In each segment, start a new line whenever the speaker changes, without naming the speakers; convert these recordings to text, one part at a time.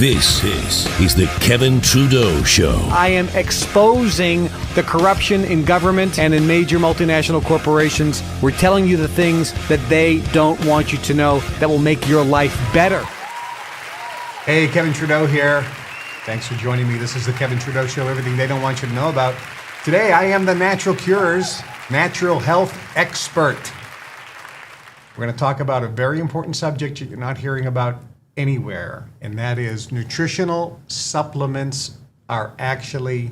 This is the Kevin Trudeau Show.
I am exposing the corruption in government and in major multinational corporations. We're telling you the things that they don't want you to know that will make your life better.
Hey, Kevin Trudeau here. Thanks for joining me. This is the Kevin Trudeau Show, everything they don't want you to know about. Today, I am the Natural Cures, natural health expert. We're going to talk about a very important subject you're not hearing about anywhere, and that is nutritional supplements are actually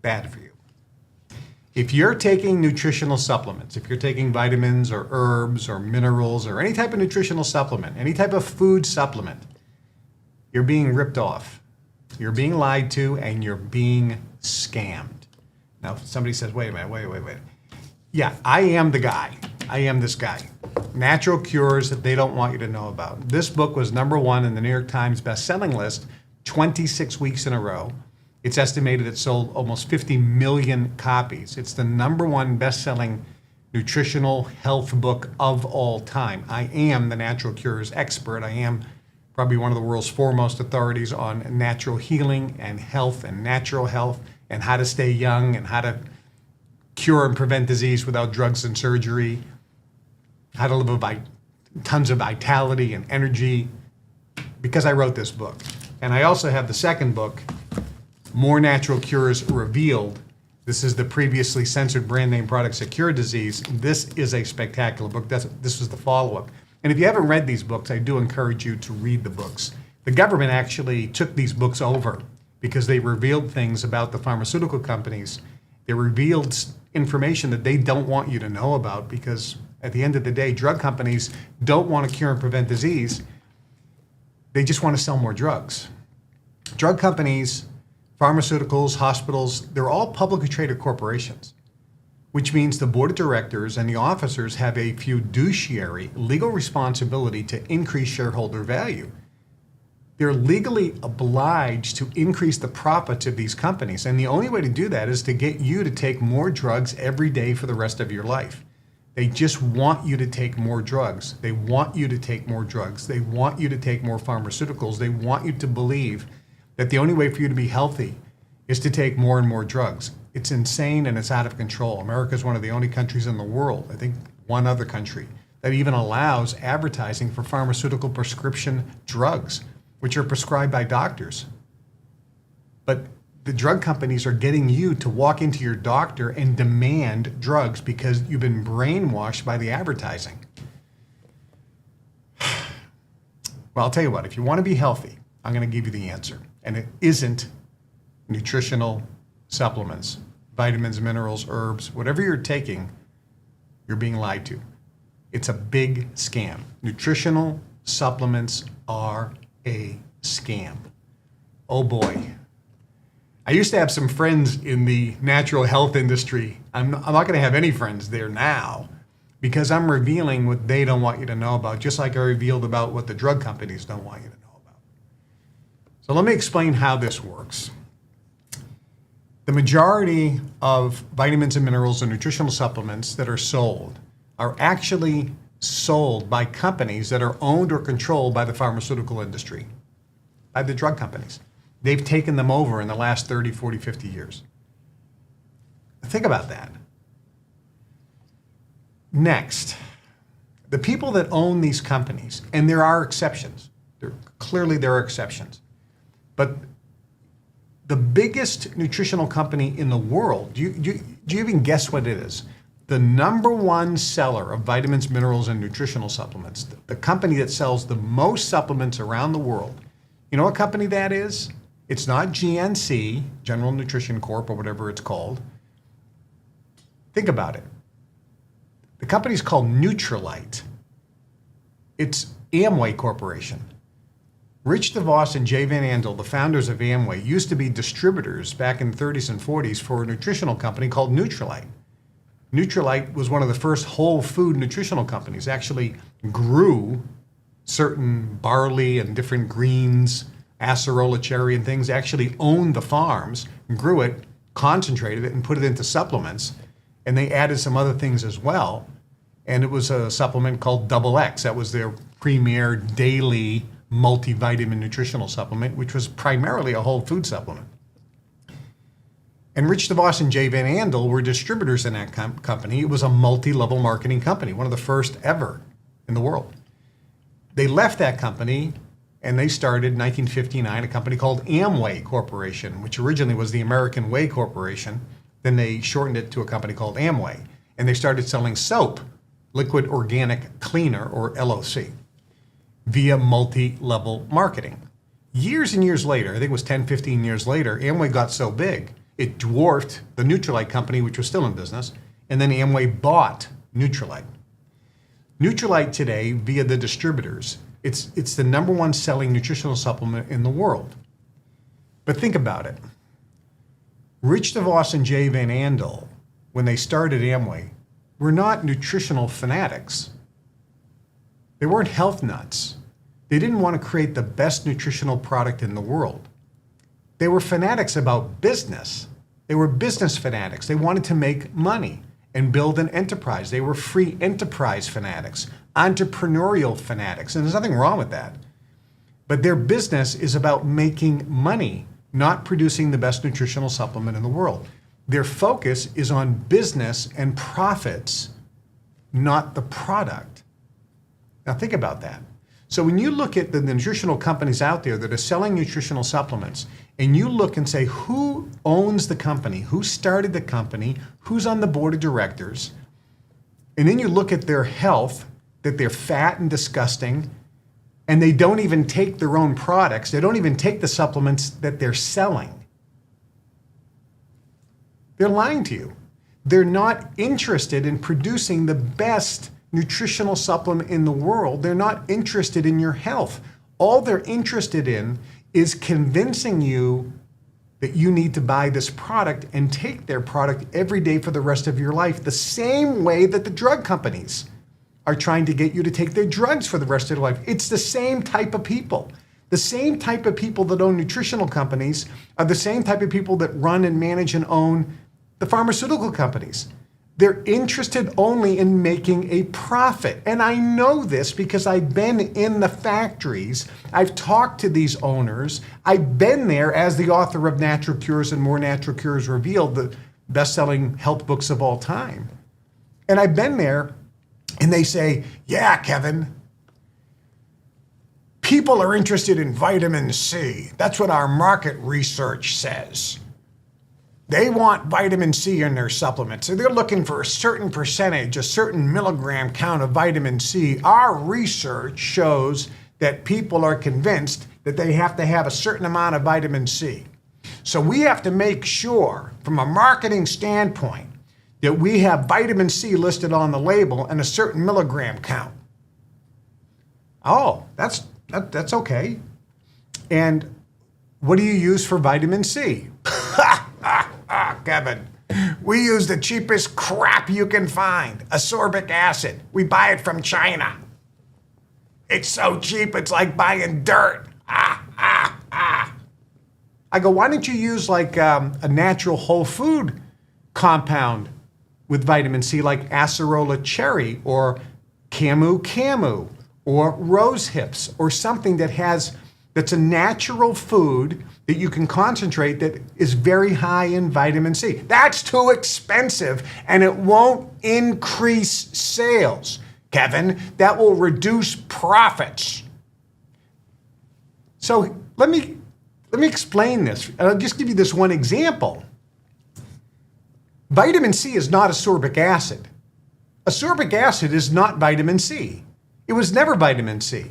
bad for you. If you're taking nutritional supplements, if you're taking vitamins or herbs or minerals or any type of nutritional supplement, any type of food supplement, you're being ripped off. You're being lied to, and you're being scammed. Now, if somebody says, wait a minute, wait. Yeah, I am the guy. I am this guy. Natural cures that they don't want you to know about. This book was #1 in the New York Times best-selling list 26 weeks in a row. It's estimated it sold almost 50 million copies. It's the #1 best-selling nutritional health book of all time. I am the natural cures expert. I am probably one of the world's foremost authorities on natural healing and health and natural health and how to stay young and how to cure and prevent disease without drugs and surgery, how to live tons of vitality and energy, because I wrote this book. And I also have the second book, More Natural Cures Revealed. This is the previously censored brand name products that cure disease. This is a spectacular book. This was the follow-up. And if you haven't read these books, I do encourage you to read the books. The government actually took these books over because they revealed things about the pharmaceutical companies. They revealed information that they don't want you to know about because at the end of the day, drug companies don't want to cure and prevent disease. They just want to sell more drugs. Drug companies, pharmaceuticals, hospitals, they're all publicly traded corporations, which means the board of directors and the officers have a fiduciary legal responsibility to increase shareholder value. They're legally obliged to increase the profits of these companies. And the only way to do that is to get you to take more drugs every day for the rest of your life. They just want you to take more drugs. They want you to take more drugs. They want you to take more pharmaceuticals. They want you to believe that the only way for you to be healthy is to take more and more drugs. It's insane and it's out of control. America is one of the only countries in the world, I think one other country, that even allows advertising for pharmaceutical prescription drugs, which are prescribed by doctors. But the drug companies are getting you to walk into your doctor and demand drugs because you've been brainwashed by the advertising. Well, I'll tell you what, if you want to be healthy, I'm going to give you the answer. And it isn't nutritional supplements, vitamins, minerals, herbs, whatever you're taking, you're being lied to. It's a big scam. Nutritional supplements are a scam. Oh boy. I used to have some friends in the natural health industry. I'm not going to have any friends there now because I'm revealing what they don't want you to know about, just like I revealed about what the drug companies don't want you to know about. So let me explain how this works. The majority of vitamins and minerals and nutritional supplements that are sold are actually sold by companies that are owned or controlled by the pharmaceutical industry, by the drug companies. They've taken them over in the last 30, 40, 50 years. Think about that. Next, the people that own these companies, and there are exceptions. Clearly there are exceptions. But the biggest nutritional company in the world, do you even guess what it is? The #1 seller of vitamins, minerals, and nutritional supplements, the company that sells the most supplements around the world, you know what company that is? It's not GNC, General Nutrition Corp, or whatever it's called. Think about it. The company's called Nutrilite. It's Amway Corporation. Rich DeVos and Jay Van Andel, the founders of Amway, used to be distributors back in the 30s and 40s for a nutritional company called Nutrilite. Nutrilite was one of the first whole food nutritional companies, actually grew certain barley and different greens, acerola cherry and things, actually owned the farms, grew it, concentrated it, and put it into supplements. And they added some other things as well. And it was a supplement called Double X. That was their premier daily multivitamin nutritional supplement, which was primarily a whole food supplement. And Rich DeVos and Jay Van Andel were distributors in that company. It was a multi-level marketing company, one of the first ever in the world. They left that company and they started in 1959 a company called Amway Corporation, which originally was the American Way Corporation. Then they shortened it to a company called Amway. And they started selling soap, liquid organic cleaner, or LOC, via multi-level marketing. Years and years later, I think it was 10, 15 years later, Amway got so big, it dwarfed the Nutrilite company, which was still in business, and then Amway bought Nutrilite. Nutrilite today, via the distributors, it's the number one selling nutritional supplement in the world. But think about it. Rich DeVos and Jay Van Andel, when they started Amway, were not nutritional fanatics. They weren't health nuts. They didn't want to create the best nutritional product in the world. They were fanatics about business. They were business fanatics. They wanted to make money and build an enterprise. They were free enterprise fanatics, entrepreneurial fanatics, and there's nothing wrong with that. But their business is about making money, not producing the best nutritional supplement in the world. Their focus is on business and profits, not the product. Now think about that. So when you look at the nutritional companies out there that are selling nutritional supplements, and you look and say, who owns the company? Who started the company? Who's on the board of directors? And then you look at their health, that they're fat and disgusting, and they don't even take their own products. They don't even take the supplements that they're selling. They're lying to you. They're not interested in producing the best nutritional supplement in the world. They're not interested in your health. All they're interested in is convincing you that you need to buy this product and take their product every day for the rest of your life, the same way that the drug companies are trying to get you to take their drugs for the rest of your life. It's the same type of people. The same type of people that own nutritional companies are the same type of people that run and manage and own the pharmaceutical companies. They're interested only in making a profit. And I know this because I've been in the factories. I've talked to these owners. I've been there as the author of Natural Cures and More Natural Cures Revealed, the best-selling health books of all time. And I've been there, and they say, yeah, Kevin, people are interested in vitamin C. That's what our market research says. They want vitamin C in their supplements. So they're looking for a certain percentage, a certain milligram count of vitamin C. Our research shows that people are convinced that they have to have a certain amount of vitamin C. So we have to make sure, from a marketing standpoint, that we have vitamin C listed on the label and a certain milligram count. Oh, that's okay. And what do you use for vitamin C? Kevin, we use the cheapest crap you can find, ascorbic acid. We buy it from China. It's so cheap, it's like buying dirt. I go, why don't you use like a natural whole food compound with vitamin C, like acerola cherry or camu or rose hips, or something that's a natural food that you can concentrate that is very high in vitamin C. That's too expensive and it won't increase sales. Kevin, that will reduce profits. So let me explain this. I'll just give you this one example. Vitamin C is not ascorbic acid. Ascorbic acid is not vitamin C. It was never vitamin C.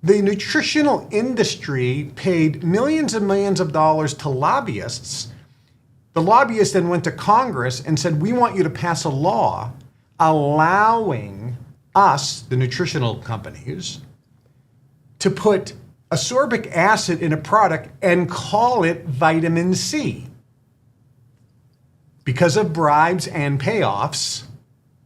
The nutritional industry paid millions and millions of dollars to lobbyists. The lobbyists then went to Congress and said, we want you to pass a law allowing us, the nutritional companies, to put ascorbic acid in a product and call it vitamin C. Because of bribes and payoffs,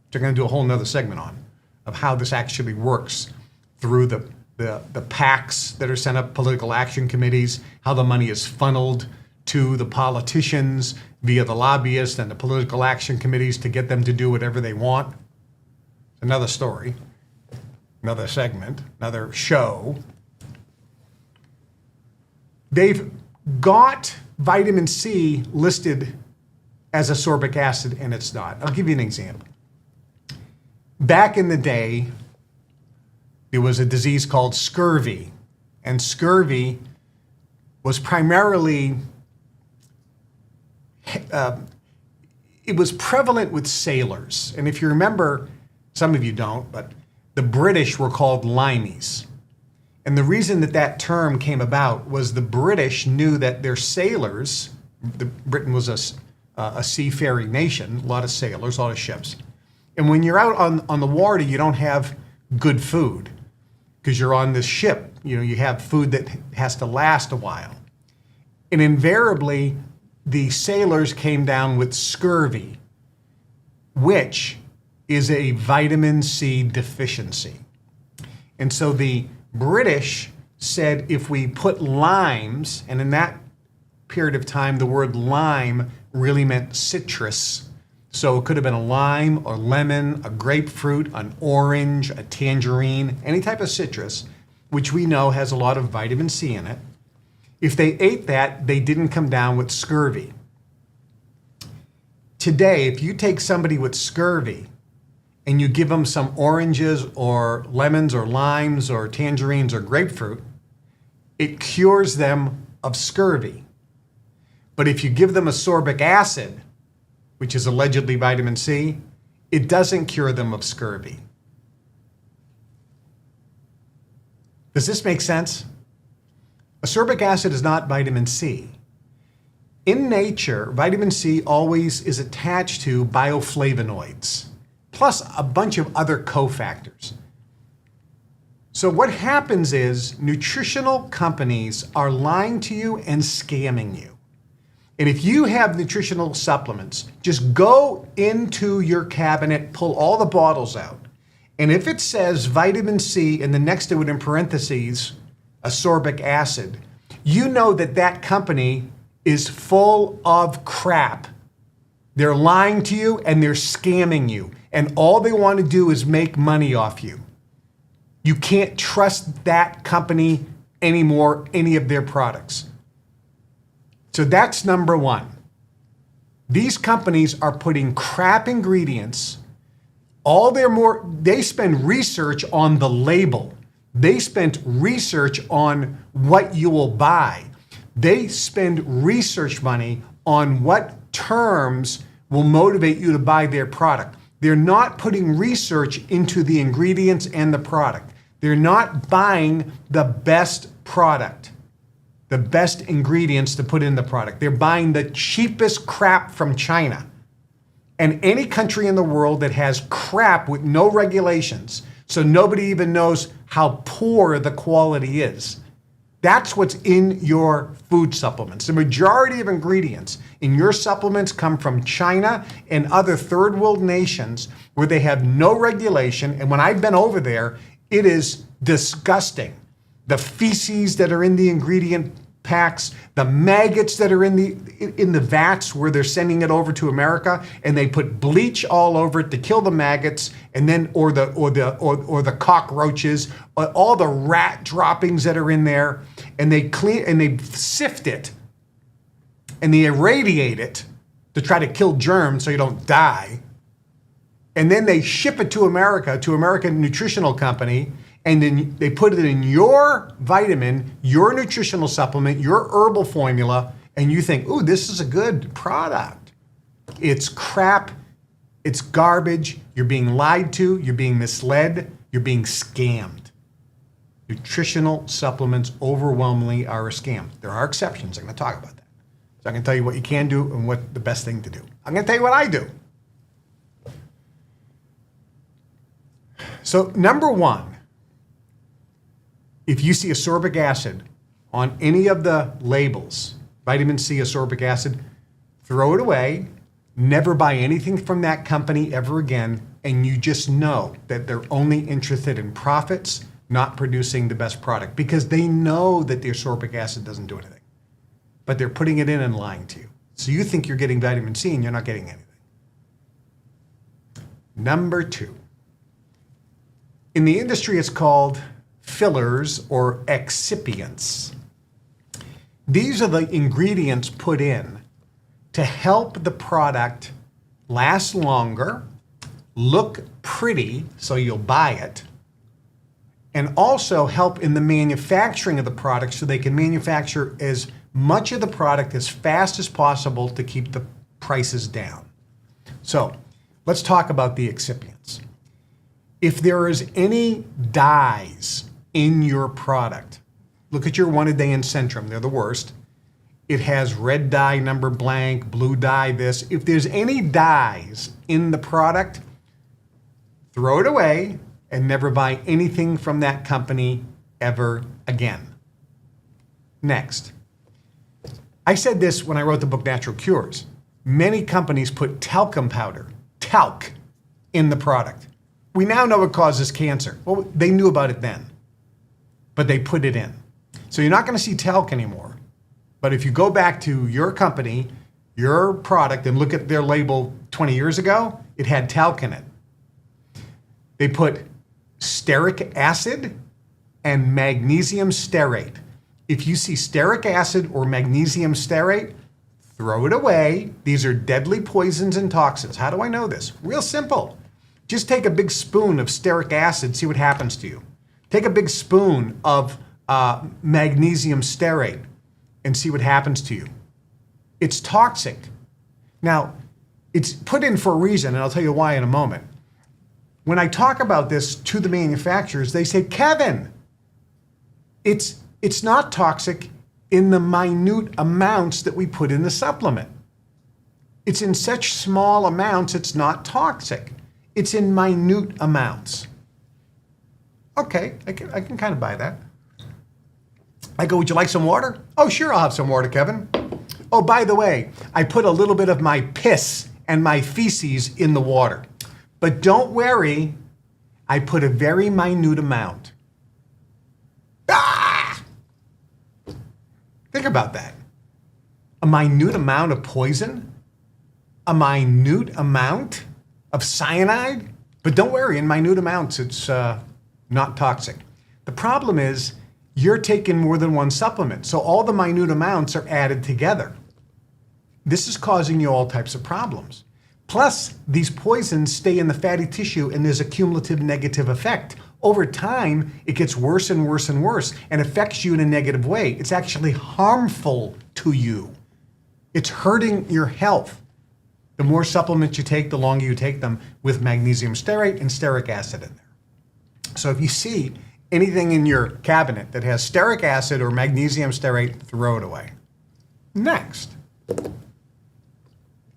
which I'm going to do a whole nother segment on, of how this actually works through the PACs that are sent up, political action committees, how the money is funneled to the politicians via the lobbyists and the political action committees to get them to do whatever they want. Another story, another segment, another show. they've got vitamin C listed as ascorbic acid, and it's not. I'll give you an example. Back in the day, there was a disease called scurvy, and scurvy was primarily, it was prevalent with sailors. And if you remember, some of you don't, but the British were called limeys. And the reason that that term came about was the British knew that their sailors, Britain was a seafaring nation, a lot of sailors, a lot of ships. And when you're out on the water, you don't have good food because you're on this ship. You know, you have food that has to last a while. And invariably, the sailors came down with scurvy, which is a vitamin C deficiency. And so the British said if we put limes, and in that period of time, the word lime really meant citrus. So it could have been a lime or lemon, a grapefruit, an orange, a tangerine, any type of citrus, which we know has a lot of vitamin C in it. If they ate that, they didn't come down with scurvy. Today, if you take somebody with scurvy and you give them some oranges or lemons or limes or tangerines or grapefruit, it cures them of scurvy. But if you give them ascorbic acid, which is allegedly vitamin C, it doesn't cure them of scurvy. Does this make sense? Ascorbic acid is not vitamin C. In nature, vitamin C always is attached to bioflavonoids, plus a bunch of other cofactors. So what happens is nutritional companies are lying to you and scamming you. And if you have nutritional supplements, just go into your cabinet, pull all the bottles out. And if it says vitamin C and the next to it in parentheses, ascorbic acid, you know that that company is full of crap. They're lying to you and they're scamming you. And all they want to do is make money off you. You can't trust that company anymore, any of their products. So that's number one. These companies are putting crap ingredients. They spend research on the label. They spend research on what you will buy. They spend research money on what terms will motivate you to buy their product. They're not putting research into the ingredients and the product. They're not buying the best product, the best ingredients to put in the product. They're buying the cheapest crap from China. And any country in the world that has crap with no regulations, so nobody even knows how poor the quality is. That's what's in your food supplements. The majority of ingredients in your supplements come from China and other third world nations where they have no regulation. And when I've been over there, it is disgusting. The feces that are in the ingredient packs, the maggots that are in the vats where they're sending it over to America, and they put bleach all over it to kill the maggots, and then or the cockroaches, all the rat droppings that are in there, and they clean and they sift it, and they irradiate it to try to kill germs so you don't die, and then they ship it to America, to American Nutritional Company. And then they put it in your vitamin, your nutritional supplement, your herbal formula, and you think, ooh, this is a good product. It's crap. It's garbage. You're being lied to. You're being misled. You're being scammed. Nutritional supplements overwhelmingly are a scam. There are exceptions. I'm going to talk about that. So I can tell you what you can do and what the best thing to do. I'm going to tell you what I do. So number one, if you see ascorbic acid on any of the labels, vitamin C, ascorbic acid, throw it away, never buy anything from that company ever again, and you just know that they're only interested in profits, not producing the best product, because they know that the ascorbic acid doesn't do anything. But they're putting it in and lying to you. So you think you're getting vitamin C and you're not getting anything. Number two. In the industry, it's called fillers or excipients. These are the ingredients put in to help the product last longer, look pretty so you'll buy it, and also help in the manufacturing of the product so they can manufacture as much of the product as fast as possible to keep the prices down. So let's talk about the excipients. If there is any dyes in your product, look at your one-a-day in Centrum, they're the worst. It has red dye number blank, blue dye this. If there's any dyes in the product, throw it away and never buy anything from that company ever again. Next. I said this when I wrote the book Natural Cures. Many companies put talcum powder, talc, in the product. We now know it causes cancer. Well, they knew about it then, but they put it in. So you're not going to see talc anymore. But if you go back to your company, your product, and look at their label 20 years ago, it had talc in it. They put stearic acid and magnesium stearate. If you see stearic acid or magnesium stearate, throw it away. These are deadly poisons and toxins. How do I know this? Real simple. Just take a big spoon of stearic acid, see what happens to you. Take a big spoon of magnesium stearate and see what happens to you. It's toxic. Now, it's put in for a reason, and I'll tell you why in a moment. When I talk about this to the manufacturers, they say, Kevin, it's not toxic in the minute amounts that we put in the supplement. It's in such small amounts, it's not toxic. It's in minute amounts. Okay, I can kind of buy that. I go, would you like some water? Oh, sure, I'll have some water, Kevin. Oh, by the way, I put a little bit of my piss and my feces in the water. But don't worry, I put a very minute amount. Ah! Think about that. A minute amount of poison? A minute amount of cyanide? But don't worry, in minute amounts, it's not toxic. The problem is you're taking more than one supplement, so all the minute amounts are added together. This is causing you all types of problems. Plus, these poisons stay in the fatty tissue and there's a cumulative negative effect. Over time, it gets worse and worse and worse and affects you in a negative way. It's actually harmful to you. It's hurting your health. The more supplements you take, the longer you take them with magnesium stearate and stearic acid in there. So if you see anything in your cabinet that has stearic acid or magnesium stearate, throw it away. Next.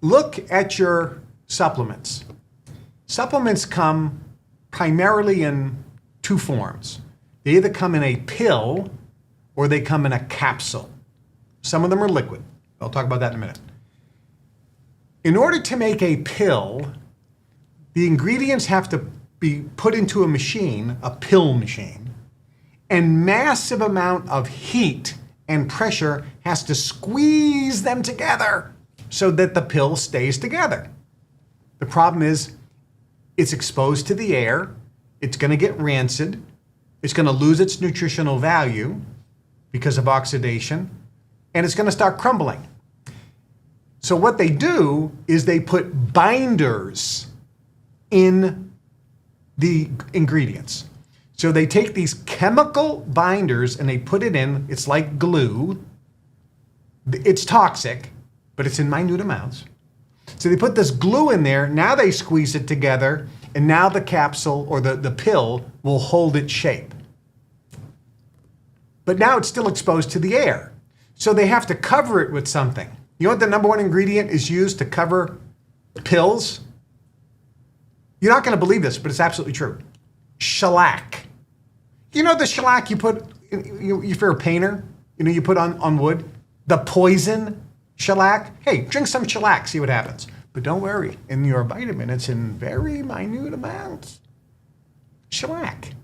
Look at your supplements. Supplements come primarily in two forms. They either come in a pill or they come in a capsule. Some of them are liquid. I'll talk about that in a minute. In order to make a pill, the ingredients have to be put into a machine, a pill machine, and massive amount of heat and pressure has to squeeze them together so that the pill stays together. The problem is it's exposed to the air, it's going to get rancid, it's going to lose its nutritional value because of oxidation, and it's going to start crumbling. So what they do is they put binders in the ingredients. So they take these chemical binders and they put it in, it's like glue. It's toxic, but it's in minute amounts. So they put this glue in there, now they squeeze it together, and now the capsule or the pill will hold its shape. But now it's still exposed to the air. So they have to cover it with something. You know what the number one ingredient is used to cover pills? You're not going to believe this, but it's absolutely true. Shellac. You know the shellac you put, if you're a painter, you put on wood? The poison shellac? Hey, drink some shellac, see what happens. But don't worry, in your vitamin, it's in very minute amounts. Shellac.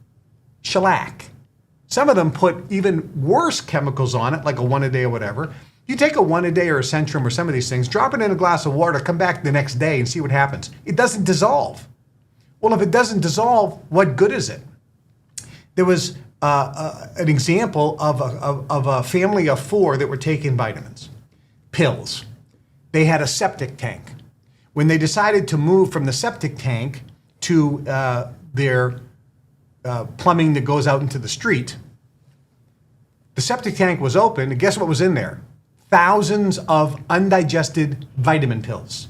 Some of them put even worse chemicals on it, like a one-a-day or whatever. You take a one-a-day or a Centrum or some of these things, drop it in a glass of water, come back the next day and see what happens. It doesn't dissolve. Well, if it doesn't dissolve, what good is it? There was an example of a family of 4 that were taking vitamins, pills. They had a septic tank. When they decided to move from the septic tank to their plumbing that goes out into the street, the septic tank was open, and guess what was in there? Thousands of undigested vitamin pills.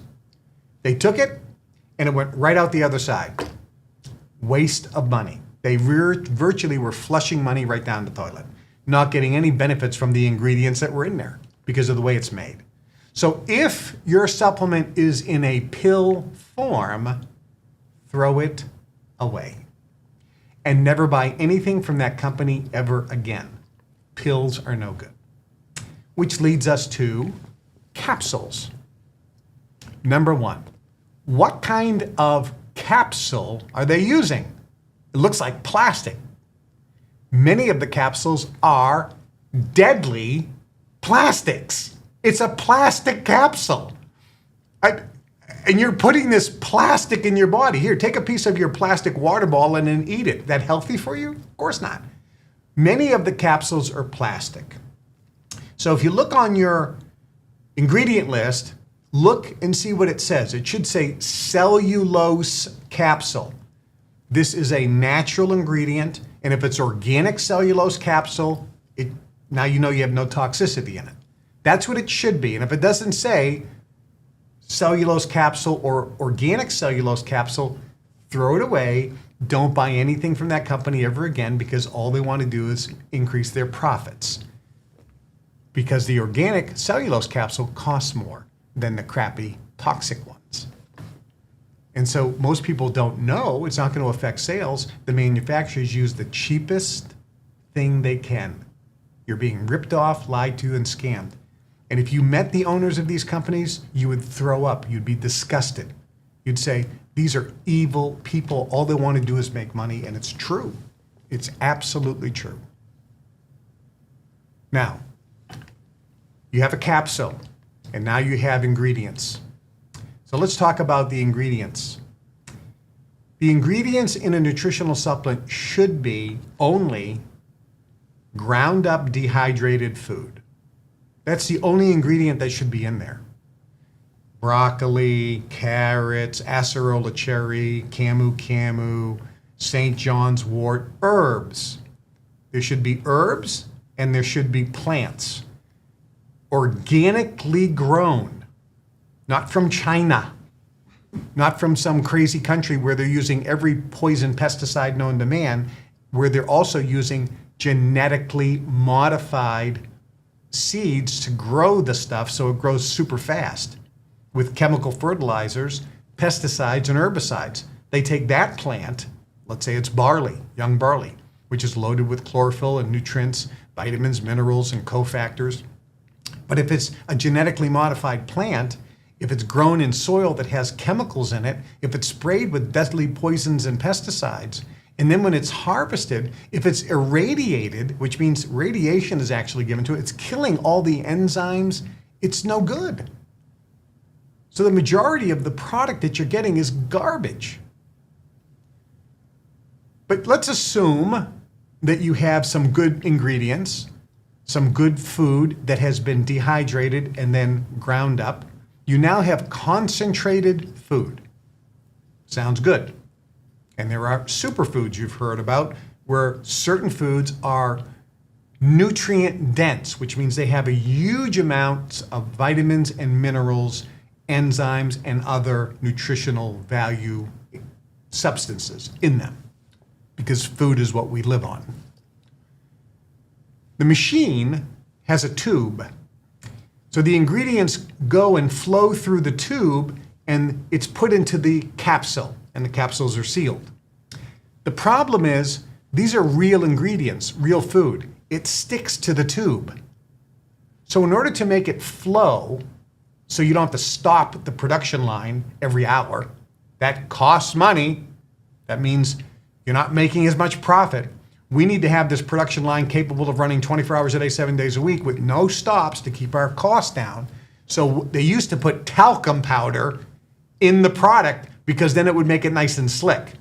They took it, and it went right out the other side. Waste of money. They virtually were flushing money right down the toilet, not getting any benefits from the ingredients that were in there because of the way it's made. So if your supplement is in a pill form, throw it away. And never buy anything from that company ever again. Pills are no good. Which leads us to capsules. Number 1, what kind of capsule are they using? It looks like plastic. Many of the capsules are deadly plastics. It's a plastic capsule. And you're putting this plastic in your body. Here, take a piece of your plastic water bottle and then eat it. That healthy for you? Of course not. Many of the capsules are plastic. So if you look on your ingredient list, look and see what it says. It should say cellulose capsule. This is a natural ingredient, and if it's organic cellulose capsule, now you know you have no toxicity in it. That's what it should be. And if it doesn't say cellulose capsule or organic cellulose capsule, throw it away. Don't buy anything from that company ever again, because all they want to do is increase their profits. Because the organic cellulose capsule costs more than the crappy toxic ones. And so most people don't know it's not going to affect sales. The manufacturers use the cheapest thing they can. You're being ripped off, lied to, and scammed. And if you met the owners of these companies, you would throw up. You'd be disgusted. You'd say, these are evil people. All they want to do is make money. And it's true. It's absolutely true. Now, you have a capsule, and now you have ingredients. So let's talk about the ingredients. The ingredients in a nutritional supplement should be only ground up dehydrated food. That's the only ingredient that should be in there. Broccoli, carrots, acerola cherry, camu, St. John's wort, herbs. There should be herbs and there should be plants. Organically grown, not from China, not from some crazy country where they're using every poison pesticide known to man, where they're also using genetically modified seeds to grow the stuff so it grows super fast with chemical fertilizers, pesticides, and herbicides. They take that plant, let's say it's barley, young barley, which is loaded with chlorophyll and nutrients, vitamins, minerals, and cofactors. But if it's a genetically modified plant, if it's grown in soil that has chemicals in it, if it's sprayed with deadly poisons and pesticides, and then when it's harvested, if it's irradiated, which means radiation is actually given to it, it's killing all the enzymes, it's no good. So the majority of the product that you're getting is garbage. But let's assume that you have some good ingredients, some good food that has been dehydrated and then ground up. You now have concentrated food. Sounds good. And there are superfoods you've heard about where certain foods are nutrient dense, which means they have a huge amount of vitamins and minerals, enzymes, and other nutritional value substances in them, because food is what we live on. The machine has a tube. So the ingredients go and flow through the tube, and it's put into the capsule, and the capsules are sealed. The problem is, these are real ingredients, real food. It sticks to the tube. So in order to make it flow, so you don't have to stop the production line every hour, that costs money. That means you're not making as much profit. We need to have this production line capable of running 24 hours a day, 7 days a week with no stops to keep our costs down. So they used to put talcum powder in the product because then it would make it nice and slick,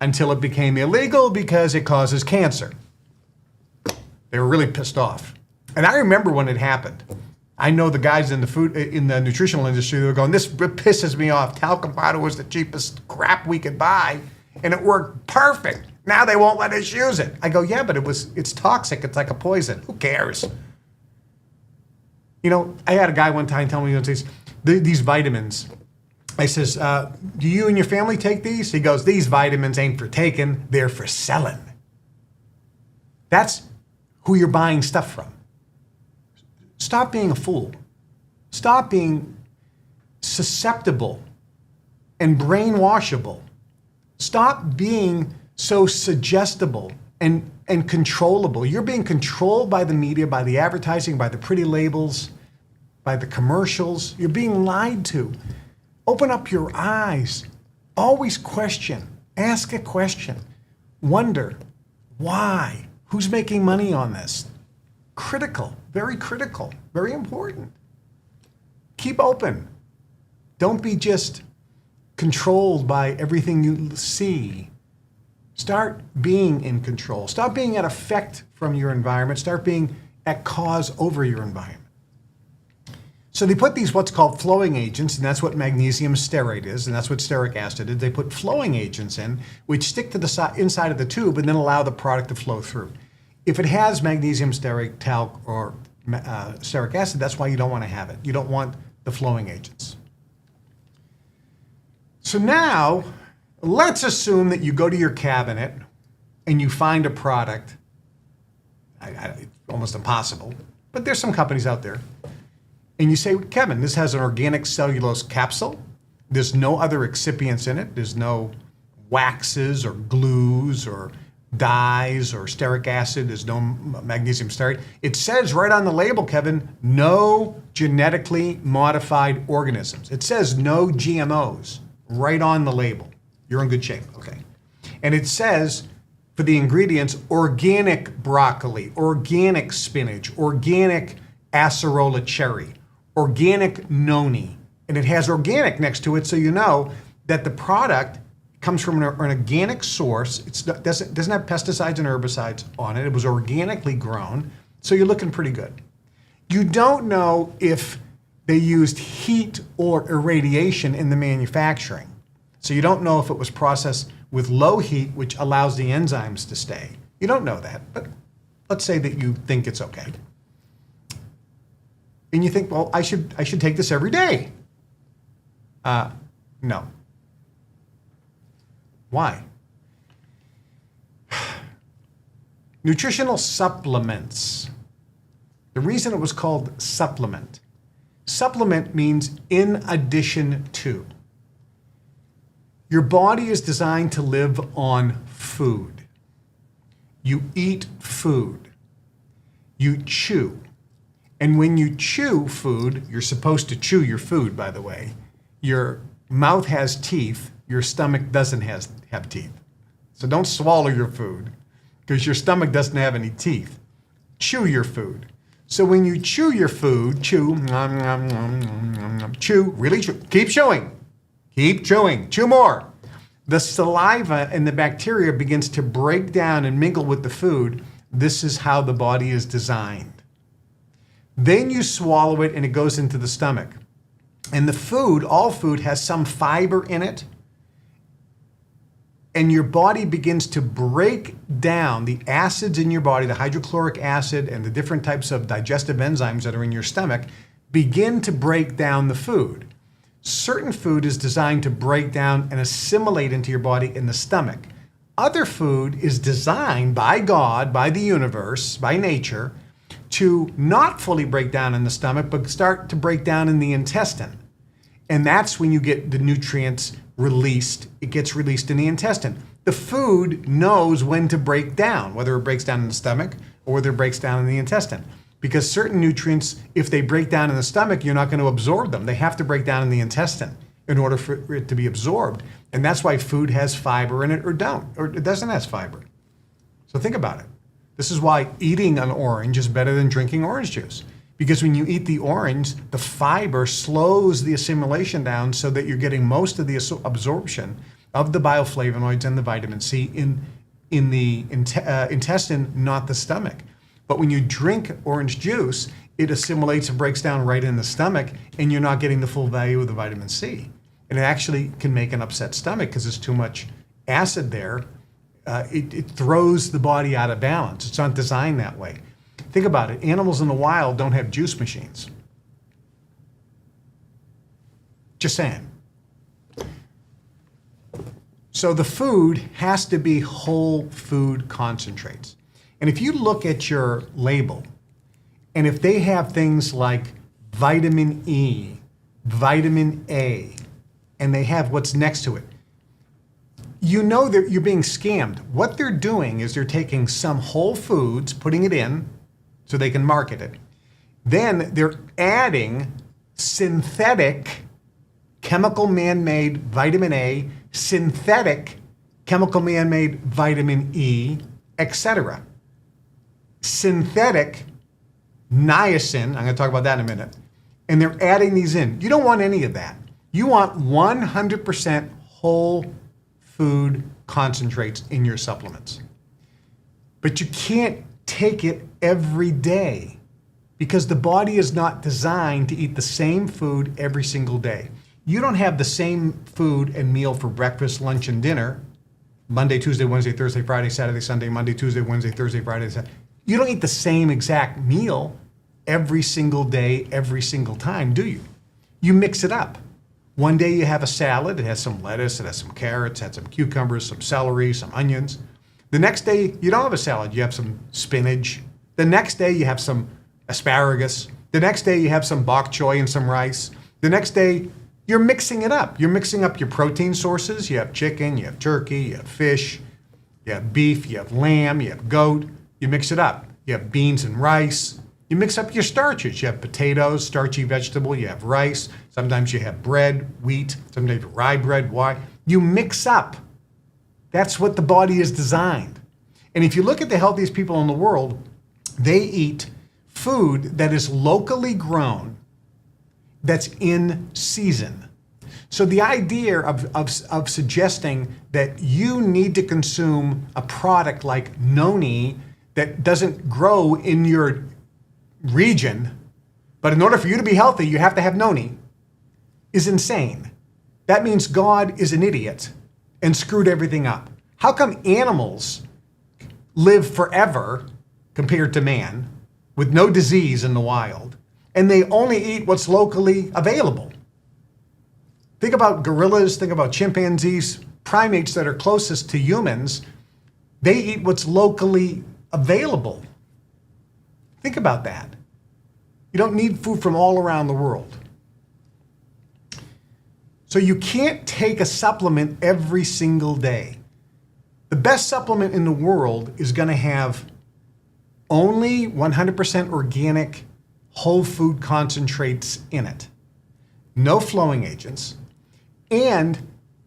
until it became illegal because it causes cancer. They were really pissed off. And I remember when it happened. I know the guys in the nutritional industry, they were going, this pisses me off. Talcum powder was the cheapest crap we could buy, and it worked perfect. Now they won't let us use it. I go, yeah, but it's toxic. It's like a poison. Who cares? You know, I had a guy one time tell me these vitamins. I says, do you and your family take these? He goes, these vitamins ain't for taking, they're for selling. That's who you're buying stuff from. Stop being a fool. Stop being susceptible and brainwashable. Stop being so suggestible and controllable. You're being controlled by the media, by the advertising, by the pretty labels, by the commercials. You're being lied to. Open up your eyes. Always question. Ask a question. Wonder. Why? Who's making money on this? Critical. Very critical. Very important. Keep open. Don't be just controlled by everything you see. Start being in control. Stop being at effect from your environment. Start being at cause over your environment. So they put these what's called flowing agents, and that's what magnesium stearate is, and that's what stearic acid is. They put flowing agents in, which stick to the inside of the tube and then allow the product to flow through. If it has magnesium stearate, talc, or stearic acid, that's why you don't want to have it. You don't want the flowing agents. So now, let's assume that you go to your cabinet and you find a product. It's almost impossible, but there's some companies out there. And you say, Kevin, this has an organic cellulose capsule. There's no other excipients in it. There's no waxes or glues or dyes or stearic acid. There's no magnesium stearate. It says right on the label, Kevin, no genetically modified organisms. It says no GMOs right on the label. You're in good shape, okay. And it says for the ingredients, organic broccoli, organic spinach, organic acerola cherry, organic noni, and it has organic next to it, so you know that the product comes from an organic source. It doesn't have pesticides and herbicides on it. It was organically grown, so you're looking pretty good. You don't know if they used heat or irradiation in the manufacturing, so you don't know if it was processed with low heat, which allows the enzymes to stay. You don't know that, but let's say that you think it's okay. And you think, well, I should take this every day. No. Why? Nutritional supplements. The reason it was called supplement. Supplement means in addition to. Your body is designed to live on food. You eat food. You chew. And when you chew food, you're supposed to chew your food, by the way. Your mouth has teeth. Your stomach doesn't have teeth. So don't swallow your food because your stomach doesn't have any teeth. Chew your food. So when you chew your food, chew, chew, really chew. Keep chewing. Keep chewing. Chew more. The saliva and the bacteria begins to break down and mingle with the food. This is how the body is designed. Then you swallow it and it goes into the stomach. And the food, all food, has some fiber in it. And your body begins to break down the acids in your body, the hydrochloric acid and the different types of digestive enzymes that are in your stomach, begin to break down the food. Certain food is designed to break down and assimilate into your body in the stomach. Other food is designed by God, by the universe, by nature, to not fully break down in the stomach, but start to break down in the intestine. And that's when you get the nutrients released. It gets released in the intestine. The food knows when to break down, whether it breaks down in the stomach or whether it breaks down in the intestine. Because certain nutrients, if they break down in the stomach, you're not going to absorb them. They have to break down in the intestine in order for it to be absorbed. And that's why food has fiber in it or it doesn't have fiber. So think about it. This is why eating an orange is better than drinking orange juice. Because when you eat the orange, the fiber slows the assimilation down so that you're getting most of the absorption of the bioflavonoids and the vitamin C in the intestine, not the stomach. But when you drink orange juice, it assimilates and breaks down right in the stomach, and you're not getting the full value of the vitamin C. And it actually can make an upset stomach because there's too much acid there. It throws the body out of balance. It's not designed that way. Think about it. Animals in the wild don't have juice machines. Just saying. So the food has to be whole food concentrates. And if you look at your label, and if they have things like vitamin E, vitamin A, and they have what's next to it, you know that you're being scammed. What they're doing is they're taking some whole foods, putting it in so they can market it. Then they're adding synthetic chemical man-made vitamin A, synthetic chemical man-made vitamin E, etc. Synthetic niacin, I'm going to talk about that in a minute, and they're adding these in. You don't want any of that. You want 100% whole food concentrates in your supplements. But you can't take it every day because the body is not designed to eat the same food every single day. You don't have the same food and meal for breakfast, lunch, and dinner, Monday, Tuesday, Wednesday, Thursday, Friday, Saturday, Sunday, Monday, Tuesday, Wednesday, Thursday, Friday, Saturday. You don't eat the same exact meal every single day, every single time, do you? You mix it up. One day you have a salad, it has some lettuce, it has some carrots, it has some cucumbers, some celery, some onions. The next day you don't have a salad, you have some spinach. The next day you have some asparagus. The next day you have some bok choy and some rice. The next day you're mixing it up. You're mixing up your protein sources. You have chicken, you have turkey, you have fish, you have beef, you have lamb, you have goat. You mix it up. You have beans and rice. You mix up your starches. You have potatoes, starchy vegetable. You have rice. Sometimes you have bread, wheat. Sometimes rye bread, why? You mix up. That's what the body is designed. And if you look at the healthiest people in the world, they eat food that is locally grown, that's in season. So the idea of suggesting that you need to consume a product like noni that doesn't grow in your region, but in order for you to be healthy, you have to have noni, is insane. That means God is an idiot and screwed everything up. How come animals live forever compared to man with no disease in the wild, and they only eat what's locally available? Think about gorillas, think about chimpanzees, primates that are closest to humans. They eat what's locally available. Think about that. You don't need food from all around the world. So you can't take a supplement every single day. The best supplement in the world is going to have only 100% organic whole food concentrates in it. No flowing agents. And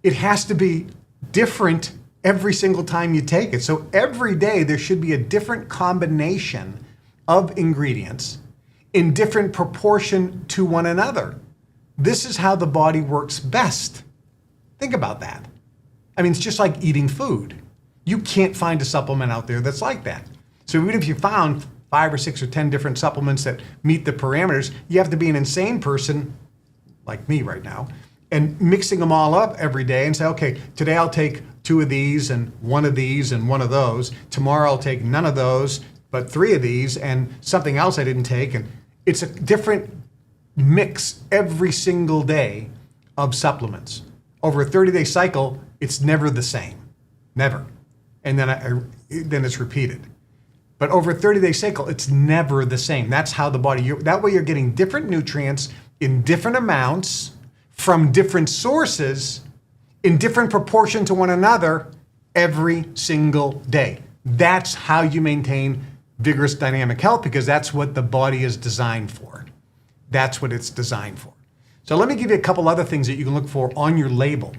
it has to be different every single time you take it. So every day there should be a different combination of ingredients in different proportion to one another. This is how the body works best. Think about that. I mean, it's just like eating food. You can't find a supplement out there that's like that. So even if you found 5 or 6 or 10 different supplements that meet the parameters, you have to be an insane person like me right now and mixing them all up every day and say, okay, today I'll take 2 of these and 1 of these and 1 of those. Tomorrow I'll take none of those, but 3 of these and something else I didn't take. And it's a different mix every single day of supplements. Over a 30-day cycle, it's never the same. Never. And then it's repeated. But over a 30-day cycle, it's never the same. That's how the body, that way you're getting different nutrients in different amounts from different sources in different proportion to one another every single day. That's how you maintain vigorous dynamic health, because that's what the body is designed for. That's what it's designed for. So let me give you a couple other things that you can look for on your label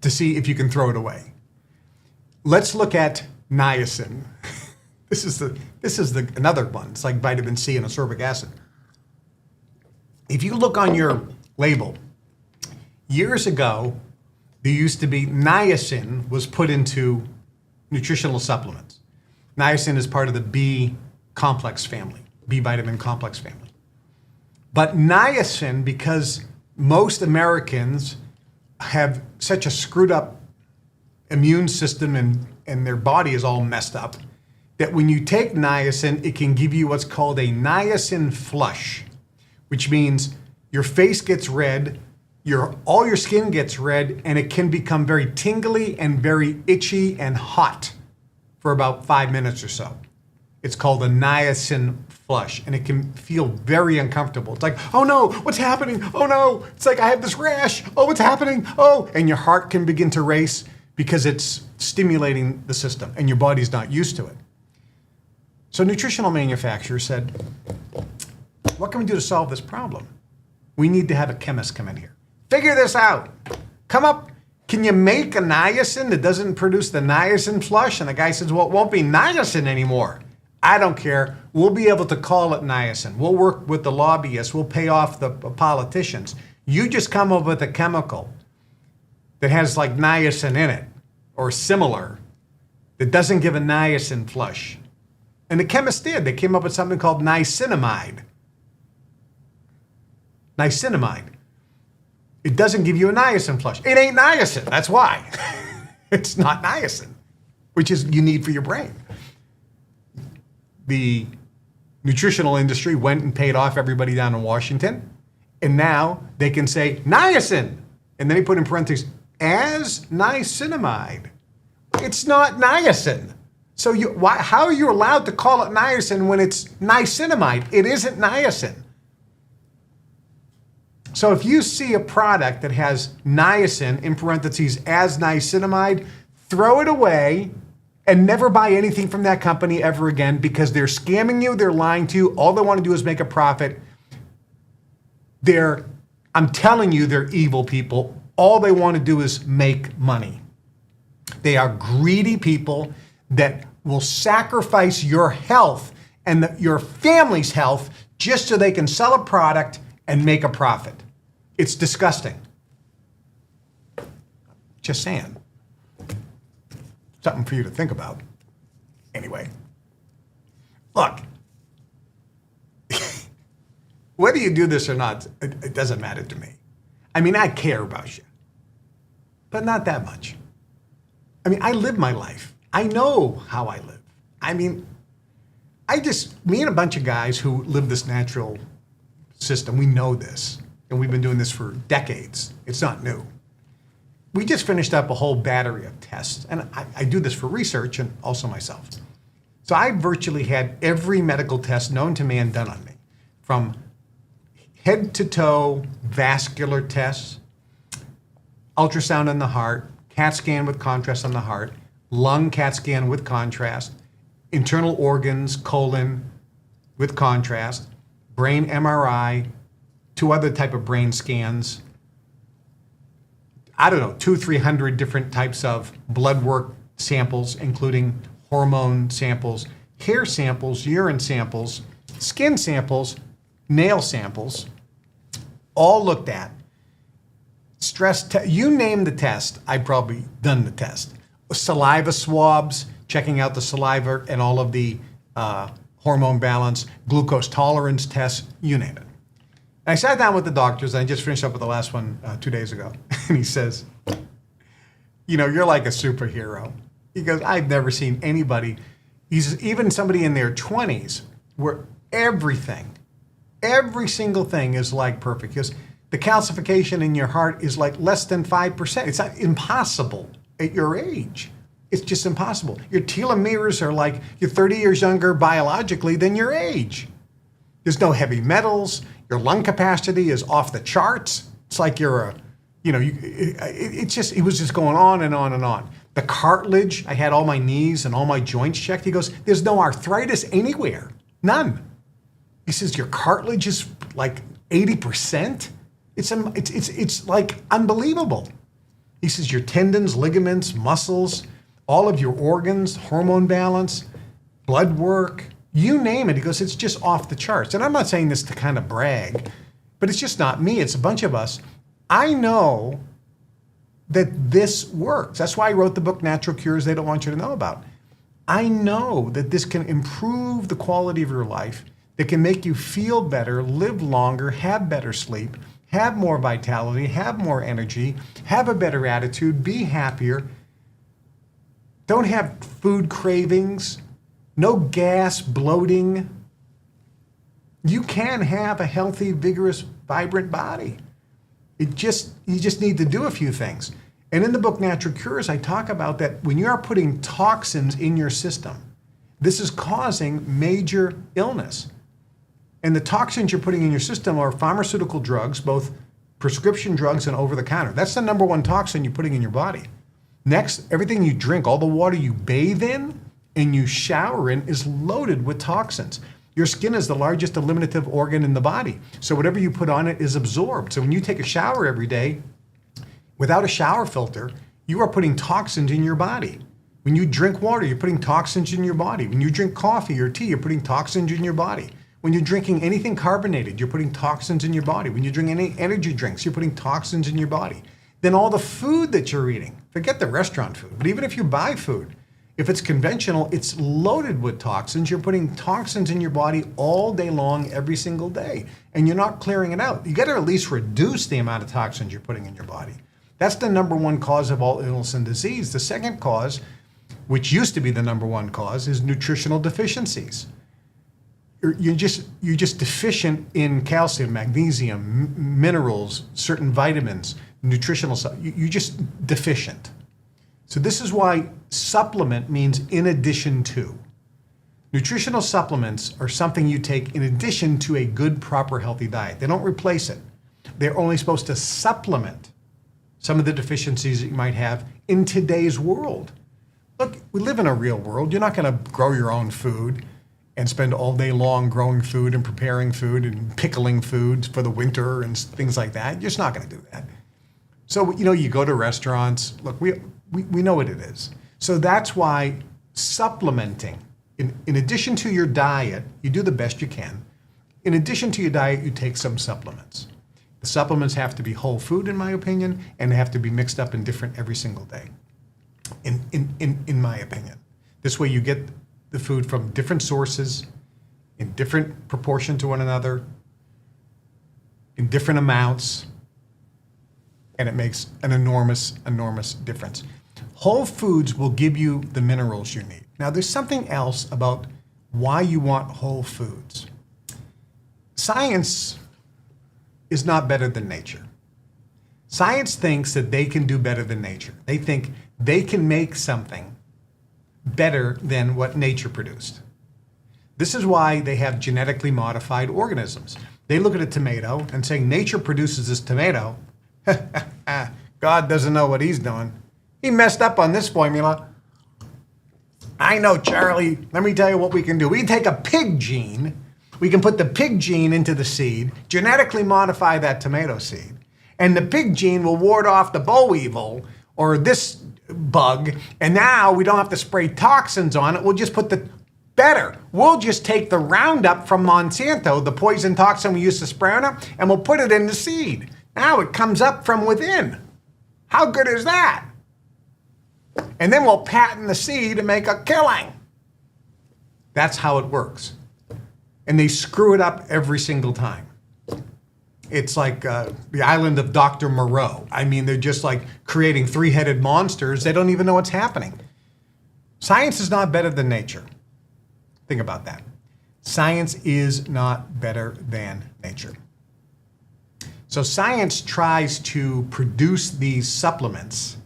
to see if you can throw it away. Let's look at niacin. This is another one. It's like vitamin C and ascorbic acid. If you look on your label, years ago, there used to be niacin was put into nutritional supplements. Niacin is part of the B complex family, B vitamin complex family. But niacin, because most Americans have such a screwed up immune system and their body is all messed up, that when you take niacin, it can give you what's called a niacin flush, which means your face gets red, all your skin gets red, and it can become very tingly and very itchy and hot for about 5 minutes or so. It's called a niacin flush, and it can feel very uncomfortable. It's like, oh no, what's happening? Oh no, it's like I have this rash. Oh, what's happening? Oh, and your heart can begin to race because it's stimulating the system, and your body's not used to it. So nutritional manufacturers said, what can we do to solve this problem? We need to have a chemist come in here. Figure this out. Come up. Can you make a niacin that doesn't produce the niacin flush? And the guy says, well, it won't be niacin anymore. I don't care. We'll be able to call it niacin. We'll work with the lobbyists. We'll pay off the politicians. You just come up with a chemical that has like niacin in it or similar that doesn't give a niacin flush. And the chemists did. They came up with something called niacinamide. Niacinamide. It doesn't give you a niacin flush. It ain't niacin. That's why. It's not niacin, which is you need for your brain. The nutritional industry went and paid off everybody down in Washington, and now they can say niacin, and then they put in parentheses, as niacinamide. It's not niacin. So how are you allowed to call it niacin when it's niacinamide? It isn't niacin. So if you see a product that has niacin, in parentheses, as niacinamide, throw it away and never buy anything from that company ever again, because they're scamming you, they're lying to you, all they want to do is make a profit. I'm telling you, they're evil people. All they want to do is make money. They are greedy people that will sacrifice your health and your family's health just so they can sell a product and make a profit. It's disgusting. Just saying. Something for you to think about. Anyway, look, whether you do this or not, it doesn't matter to me. I mean, I care about you, but not that much. I mean, I live my life. I know how I live. I mean, me and a bunch of guys who live this natural system, we know this, and we've been doing this for decades. It's not new. We just finished up a whole battery of tests, and I do this for research and also myself. So I virtually had every medical test known to man done on me, from head to toe vascular tests, ultrasound on the heart, CAT scan with contrast on the heart, lung CAT scan with contrast, internal organs, colon with contrast, brain MRI, 2 other type of brain scans, I don't know, 200-300 different types of blood work samples, including hormone samples, hair samples, urine samples, skin samples, nail samples, all looked at. You name the test, I've probably done the test. Saliva swabs, checking out the saliva and all of the hormone balance, glucose tolerance tests, you name it. And I sat down with the doctors, and I just finished up with the last one 2 days ago. And he says, you're like a superhero. He goes, I've never seen anybody, even somebody in their 20s, where every single thing is like perfect. He goes, the calcification in your heart is like less than 5%. It's not impossible at your age. It's just impossible. Your telomeres are like you're 30 years younger biologically than your age. There's no heavy metals. Your lung capacity is off the charts. It's like it was just going on and on and on. The cartilage, I had all my knees and all my joints checked. He goes, there's no arthritis anywhere. None. He says, your cartilage is like 80%. It's like unbelievable. He says, your tendons, ligaments, muscles, all of your organs, hormone balance, blood work, you name it. He goes, it's just off the charts. And I'm not saying this to kind of brag, but it's just not me. It's a bunch of us. I know that this works. That's why I wrote the book, Natural Cures They Don't Want You to Know About. I know that this can improve the quality of your life, that can make you feel better, live longer, have better sleep, have more vitality, have more energy, have a better attitude, be happier, don't have food cravings, no gas, bloating. You can have a healthy, vigorous, vibrant body. You just need to do a few things. And in the book Natural Cures, I talk about that when you are putting toxins in your system, this is causing major illness. And the toxins you're putting in your system are pharmaceutical drugs, both prescription drugs and over-the-counter. That's the number one toxin you're putting in your body. Next, everything you drink, all the water you bathe in and you shower in is loaded with toxins. Your skin is the largest eliminative organ in the body. So whatever you put on it is absorbed. So when you take a shower every day, without a shower filter, you are putting toxins in your body. When you drink water, you're putting toxins in your body. When you drink coffee or tea, you're putting toxins in your body. When you're drinking anything carbonated, you're putting toxins in your body. When you drink any energy drinks, you're putting toxins in your body. Then all the food that you're eating, forget the restaurant food, but even if you buy food, if it's conventional, it's loaded with toxins. You're putting toxins in your body all day long, every single day, and you're not clearing it out. You got to at least reduce the amount of toxins you're putting in your body. That's the number one cause of all illness and disease. The second cause, which used to be the number one cause, is nutritional deficiencies. You're just deficient in calcium, magnesium, minerals, certain vitamins, nutritional stuff. You're just deficient. So this is why supplement means in addition to. Nutritional supplements are something you take in addition to a good, proper, healthy diet. They don't replace it. They're only supposed to supplement some of the deficiencies that you might have in today's world. Look, we live in a real world. You're not going to grow your own food and spend all day long growing food and preparing food and pickling foods for the winter and things like that. You're just not going to do that. So, you go to restaurants. Look, we know what it is. So that's why supplementing, in addition to your diet, you do the best you can. In addition to your diet, you take some supplements. The supplements have to be whole food, in my opinion, and they have to be mixed up and different every single day, in my opinion. This way you get the food from different sources, in different proportion to one another, in different amounts, and it makes an enormous, enormous difference. Whole foods will give you the minerals you need. Now, there's something else about why you want whole foods. Science is not better than nature. Science thinks that they can do better than nature. They think they can make something better than what nature produced. This is why they have genetically modified organisms. They look at a tomato and say, nature produces this tomato. God doesn't know what he's doing. He messed up on this formula. I know, Charlie. Let me tell you what we can do. We can take a pig gene. We can put the pig gene into the seed, genetically modify that tomato seed, and the pig gene will ward off the boll weevil or this bug, and now we don't have to spray toxins on it. We'll just put we'll just take the Roundup from Monsanto, the poison toxin we used to spray on it, and we'll put it in the seed. Now it comes up from within. How good is that? And then we'll patent the seed and make a killing. That's how it works. And they screw it up every single time. It's like the island of Dr. Moreau. I mean, they're just like creating three-headed monsters. They don't even know what's happening. Science is not better than nature. Think about that. Science is not better than nature. So science tries to produce these supplements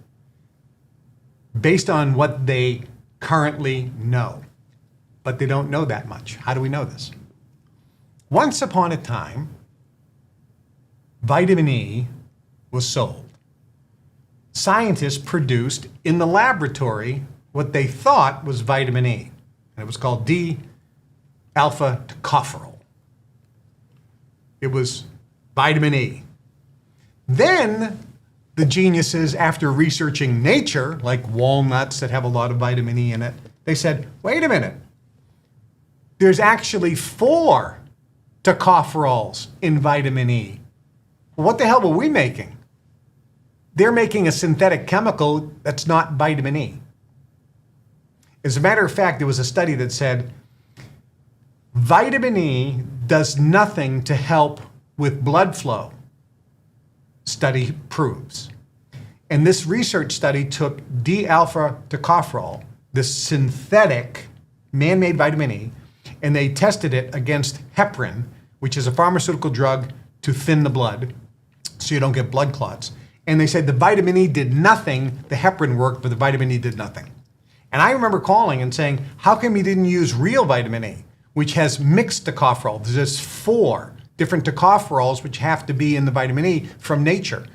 based on what they currently know. But they don't know that much. How do we know this? Once upon a time, vitamin E was sold. Scientists produced in the laboratory what they thought was vitamin E, and it was called D-alpha tocopherol. It was vitamin E. Then the geniuses, after researching nature, like walnuts that have a lot of vitamin E in it, they said, wait a minute, there's actually 4 tocopherols in vitamin E. Well, what the hell were we making? They're making a synthetic chemical that's not vitamin E. As a matter of fact, there was a study that said vitamin E does nothing to help with blood flow. Study proves. And this research study took D-alpha tocopherol, this synthetic man-made vitamin E, and they tested it against heparin, which is a pharmaceutical drug to thin the blood so you don't get blood clots. And they said the vitamin E did nothing, the heparin worked, but the vitamin E did nothing. And I remember calling and saying, how come you didn't use real vitamin E, which has mixed tocopherol? There's 4 different tocopherols which have to be in the vitamin E from nature.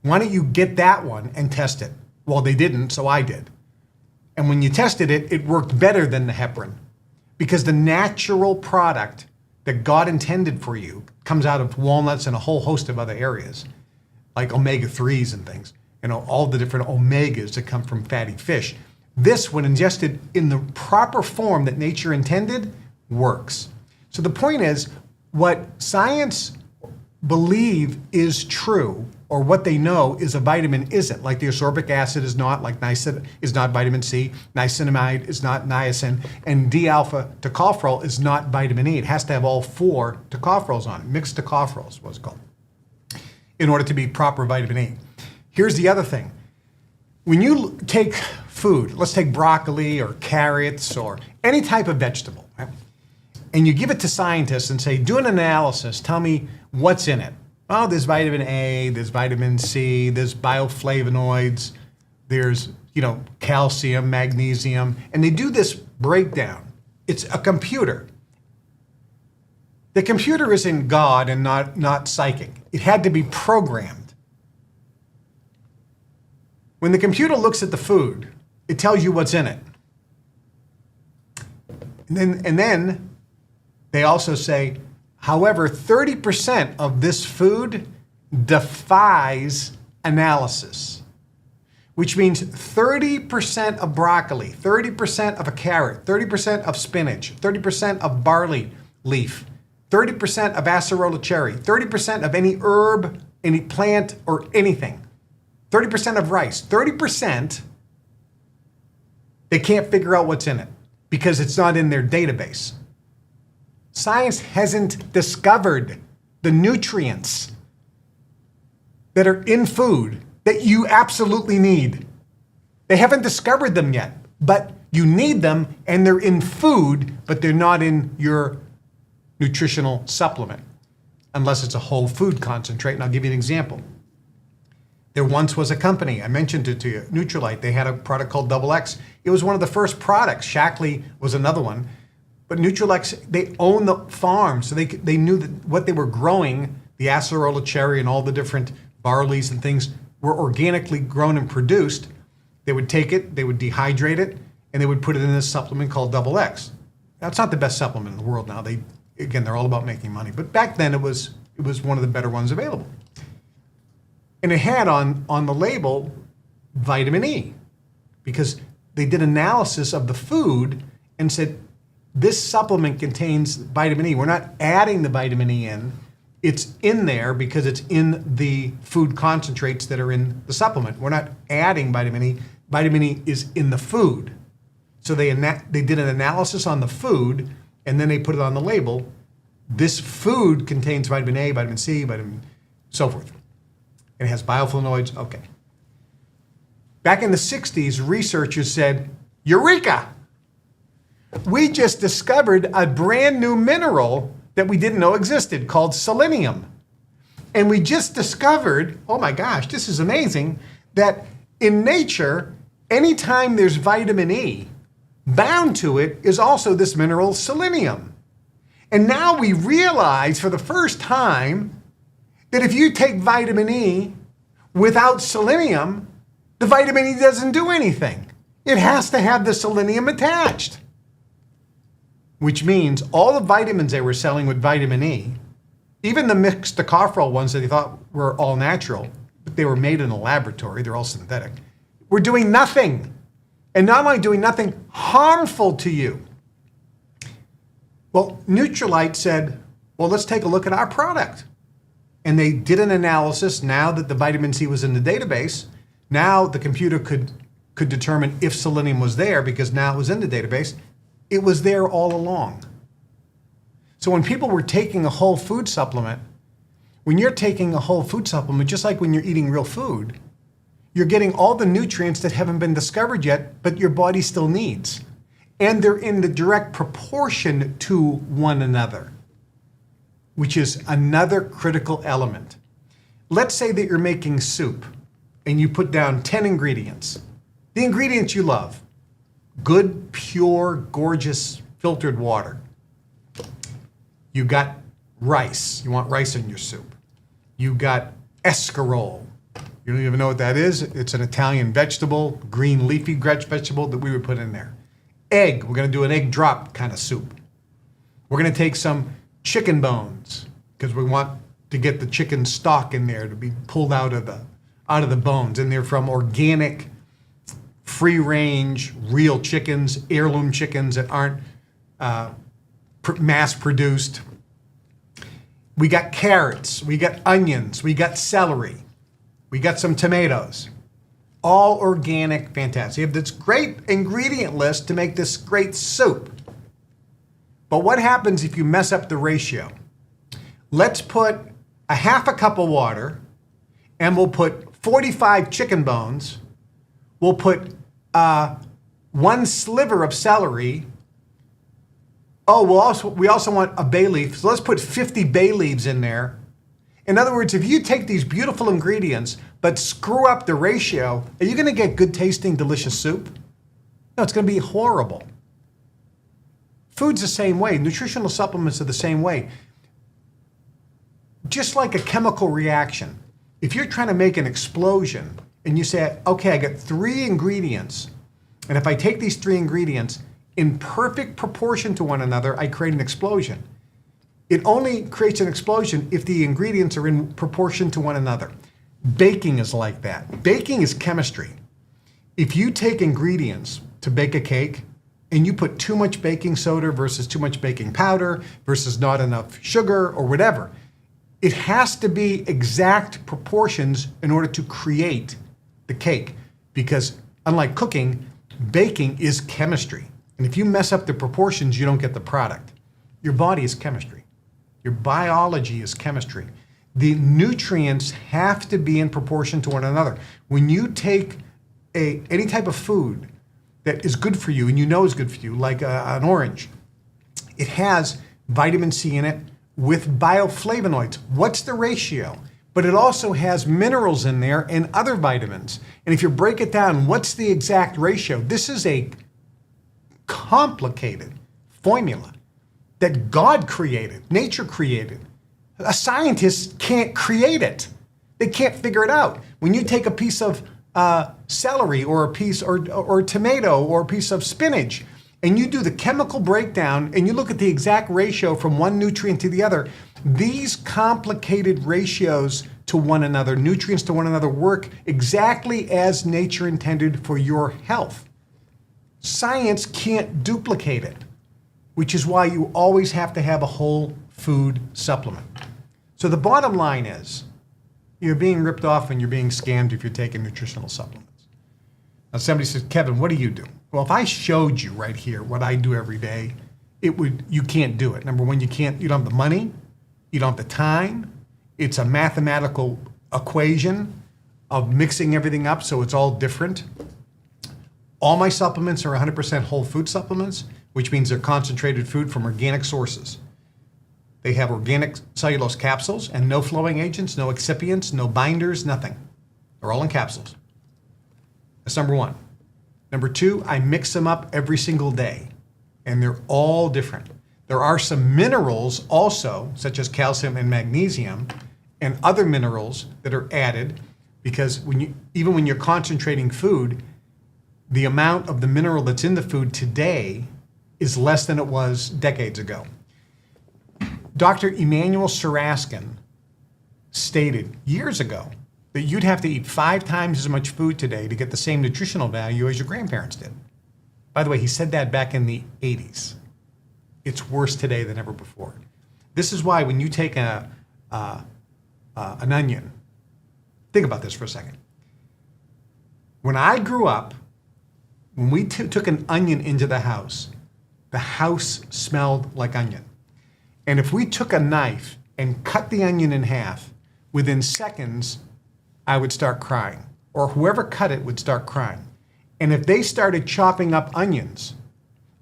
Why don't you get that one and test it? Well, they didn't, so I did. And when you tested it, it worked better than the heparin because the natural product that God intended for you comes out of walnuts and a whole host of other areas, like omega-3s and things, all the different omegas that come from fatty fish. This, when ingested in the proper form that nature intended, works. So the point is, what science believe is true, or what they know is a vitamin isn't. Like the ascorbic acid is not, like niacin is not vitamin C, niacinamide is not niacin, and D-alpha tocopherol is not vitamin E. It has to have all 4 tocopherols on it. Mixed tocopherols, what's it called, in order to be proper vitamin E. Here's the other thing. When you take food, let's take broccoli or carrots or any type of vegetable, right? And you give it to scientists and say, do an analysis, tell me what's in it. Oh, there's vitamin A, there's vitamin C, there's bioflavonoids, there's, calcium, magnesium, and they do this breakdown. It's a computer. The computer isn't God and not psychic. It had to be programmed. When the computer looks at the food, it tells you what's in it. And then they also say, however, 30% of this food defies analysis, which means 30% of broccoli, 30% of a carrot, 30% of spinach, 30% of barley leaf, 30% of acerola cherry, 30% of any herb, any plant, or anything, 30% of rice, 30%, they can't figure out what's in it because it's not in their database. Science hasn't discovered the nutrients that are in food that you absolutely need. They haven't discovered them yet, but you need them and they're in food, but they're not in your nutritional supplement, unless it's a whole food concentrate. And I'll give you an example. There once was a company, I mentioned it to you, Nutrilite. They had a product called Double X. It was one of the first products. Shackley was another one. But Nutrilite, they own the farm, so they knew that what they were growing, the acerola cherry and all the different barleys and things, were organically grown and produced. They would take it, they would dehydrate it, and they would put it in this supplement called Double X. Now, it's not the best supplement in the world now. They're all about making money. But back then, it was one of the better ones available. And it had on the label vitamin E, because they did analysis of the food and said, this supplement contains vitamin E. We're not adding the vitamin E in. It's in there because it's in the food concentrates that are in the supplement. We're not adding vitamin E. Vitamin E is in the food. So they did an analysis on the food, and then they put it on the label. This food contains vitamin A, vitamin C, vitamin so forth. And it has bioflavonoids. Okay. Back in the 60s, researchers said, Eureka! We just discovered a brand new mineral that we didn't know existed called selenium. And we just discovered, oh my gosh, this is amazing, that in nature, anytime there's vitamin E, bound to it is also this mineral selenium. And now we realize for the first time that if you take vitamin E without selenium, the vitamin E doesn't do anything. It has to have the selenium attached. Which means all the vitamins they were selling with vitamin E, even the mixed tocopherol ones that they thought were all natural, but they were made in a laboratory, they're all synthetic, were doing nothing. And not only doing nothing, harmful to you. Well, Nutrilite said, well, let's take a look at our product. And they did an analysis. Now that the vitamin C was in the database, now the computer could could determine if selenium was there because now it was in the database. It was there all along. So when people were taking a whole food supplement, when you're taking a whole food supplement, just like when you're eating real food, you're getting all the nutrients that haven't been discovered yet, but your body still needs. And they're in the direct proportion to one another, which is another critical element. Let's say that you're making soup and you put down 10 ingredients. The ingredients you love: good, pure, gorgeous, filtered water. You got rice. You want rice in your soup. You got escarole. You don't even know what that is. It's an Italian vegetable, green leafy vegetable that we would put in there. Egg. We're going to do an egg drop kind of soup. We're going to take some chicken bones because we want to get the chicken stock in there to be pulled out of the bones. And they're from organic, free-range, real chickens, heirloom chickens that aren't mass-produced. We got carrots, we got onions, we got celery, we got some tomatoes. All organic, fantastic. You have this great ingredient list to make this great soup. But what happens if you mess up the ratio? Let's put a half a cup of water, and we'll put 45 chicken bones. We'll put one sliver of celery. Oh, we also want a bay leaf. So let's put 50 bay leaves in there. In other words, if you take these beautiful ingredients but screw up the ratio, are you going to get good tasting, delicious soup? No, it's going to be horrible. Food's the same way. Nutritional supplements are the same way. Just like a chemical reaction. If you're trying to make an explosion and you say, okay, I got 3 ingredients, and if I take these 3 ingredients in perfect proportion to one another, I create an explosion. It only creates an explosion if the ingredients are in proportion to one another. Baking is like that. Baking is chemistry. If you take ingredients to bake a cake and you put too much baking soda versus too much baking powder versus not enough sugar or whatever, it has to be exact proportions in order to create the cake. Because unlike cooking, baking is chemistry. And if you mess up the proportions, you don't get the product. Your body is chemistry. Your biology is chemistry. The nutrients have to be in proportion to one another. When you take any type of food that is good for you and you know is good for you, like an orange, it has vitamin C in it with bioflavonoids. What's the ratio? But it also has minerals in there and other vitamins. And if you break it down, what's the exact ratio? This is a complicated formula that God created, nature created. A scientist can't create it. They can't figure it out. When you take a piece of celery or a piece or tomato or a piece of spinach and you do the chemical breakdown and you look at the exact ratio from one nutrient to the other, these complicated ratios to one another, nutrients to one another, work exactly as nature intended for your health. Science can't duplicate it, which is why you always have to have a whole food supplement. So the bottom line is, you're being ripped off and you're being scammed if you're taking nutritional supplements. Now somebody says, Kevin, what do you do? Well, if I showed you right here what I do every day, you can't do it. Number one, you don't have the money, you don't have the time. It's a mathematical equation of mixing everything up so it's all different. All my supplements are 100% whole food supplements, which means they're concentrated food from organic sources. They have organic cellulose capsules and no flowing agents, no excipients, no binders, nothing. They're all in capsules. That's number one. Number two, I mix them up every single day, and they're all different. There are some minerals also, such as calcium and magnesium, and other minerals that are added because even when you're concentrating food, the amount of the mineral that's in the food today is less than it was decades ago. Dr. Emanuel Saraskin stated years ago that you'd have to eat 5 times as much food today to get the same nutritional value as your grandparents did. By the way, he said that back in the 80s. It's worse today than ever before. This is why when you take an onion, think about this for a second. When I grew up, when we took an onion into the house smelled like onion. And if we took a knife and cut the onion in half, within seconds, I would start crying, or whoever cut it would start crying. And if they started chopping up onions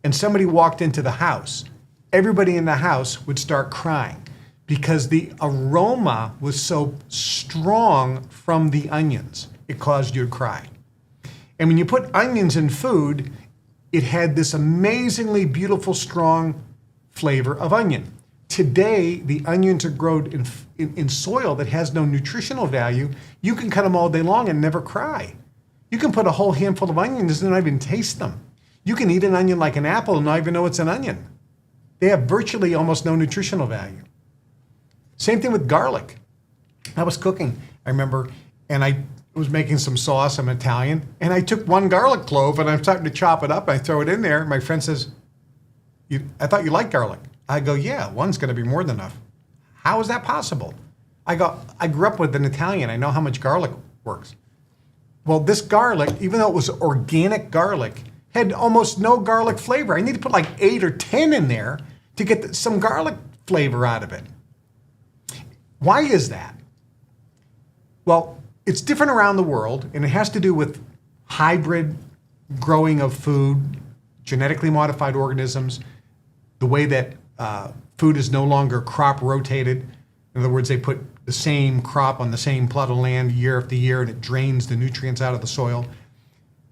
and somebody walked into the house, everybody in the house would start crying because the aroma was so strong from the onions, it caused you to cry. And when you put onions in food, it had this amazingly beautiful, strong flavor of onion. Today, the onions are grown in soil that has no nutritional value. You can cut them all day long and never cry. You can put a whole handful of onions and not even taste them. You can eat an onion like an apple and not even know it's an onion. They have virtually almost no nutritional value. Same thing with garlic. I was cooking, I remember, and I was making some sauce. I'm Italian, and I took one garlic clove and I'm starting to chop it up. I throw it in there. My friend says, I thought you liked garlic. I go, yeah, one's going to be more than enough. How is that possible? I grew up with an Italian. I know how much garlic works. Well, this garlic, even though it was organic garlic, had almost no garlic flavor. I need to put like 8 or 10 in there to get some garlic flavor out of it. Why is that? Well, it's different around the world, and it has to do with hybrid growing of food, genetically modified organisms, the way that food is no longer crop rotated. In other words, they put the same crop on the same plot of land year after year, and it drains the nutrients out of the soil.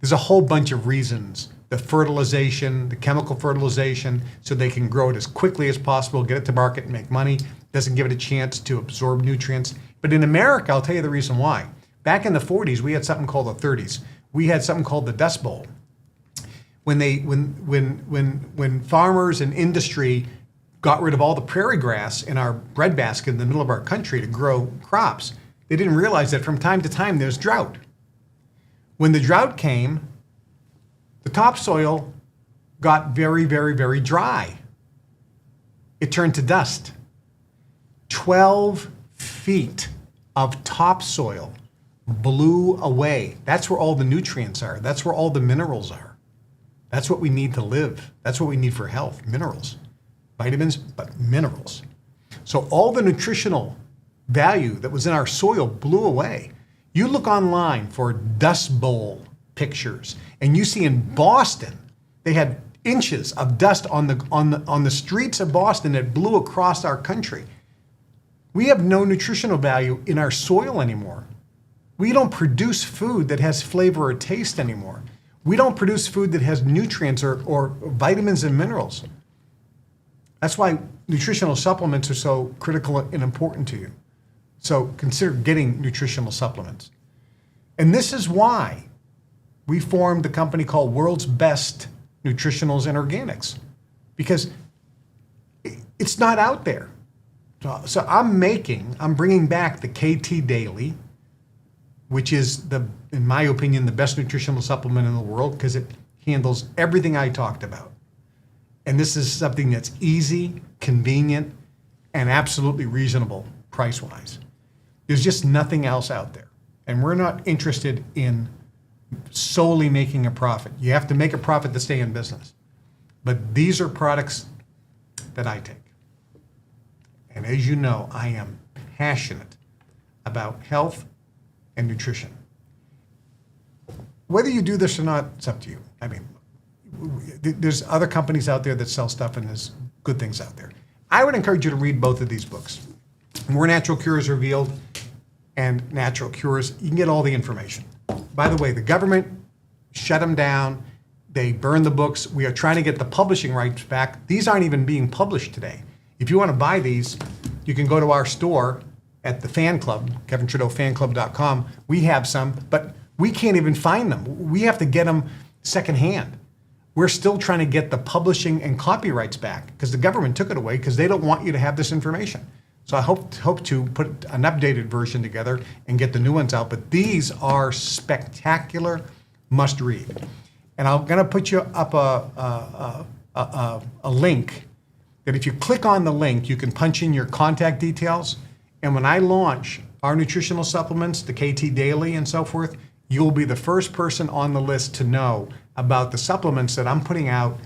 There's a whole bunch of reasons. The fertilization, the chemical fertilization, so they can grow it as quickly as possible, get it to market and make money. Doesn't give it a chance to absorb nutrients. But in America, I'll tell you the reason why. Back in the 40s, we had something called the 30s. We had something called the Dust Bowl. When farmers and industry got rid of all the prairie grass in our breadbasket in the middle of our country to grow crops, they didn't realize that from time to time there's drought. When the drought came, the topsoil got very, very, very dry. It turned to dust. 12 feet of topsoil blew away. That's where all the nutrients are. That's where all the minerals are. That's what we need to live. That's what we need for health, minerals. Vitamins, but minerals. So all the nutritional value that was in our soil blew away. You look online for Dust Bowl pictures, and you see in Boston, they had inches of dust on the streets of Boston that blew across our country. We have no nutritional value in our soil anymore. We don't produce food that has flavor or taste anymore. We don't produce food that has nutrients or vitamins and minerals. That's why nutritional supplements are so critical and important to you. So consider getting nutritional supplements. And this is why we formed the company called World's Best Nutritionals and Organics, because it's not out there. So I'm bringing back the KT Daily, which is in my opinion, the best nutritional supplement in the world because it handles everything I talked about. And this is something that's easy, convenient, and absolutely reasonable price-wise. There's just nothing else out there. And we're not interested in solely making a profit. You have to make a profit to stay in business. But these are products that I take. And as you know, I am passionate about health and nutrition. Whether you do this or not, it's up to you. I mean, there's other companies out there that sell stuff, and there's good things out there. I would encourage you to read both of these books. More Natural Cures Revealed and Natural Cures. You can get all the information. By the way, the government shut them down. They burned the books. We are trying to get the publishing rights back. These aren't even being published today. If you want to buy these, you can go to our store at the fan club, KevinTrudeauFanClub.com. We have some, but we can't even find them. We have to get them secondhand. We're still trying to get the publishing and copyrights back because the government took it away because they don't want you to have this information. So I hope to put an updated version together and get the new ones out. But these are spectacular, must read. And I'm going to put you up a link that if you click on the link, you can punch in your contact details. And when I launch our nutritional supplements, the KT Daily and so forth, you'll be the first person on the list to know about the supplements that I'm putting out.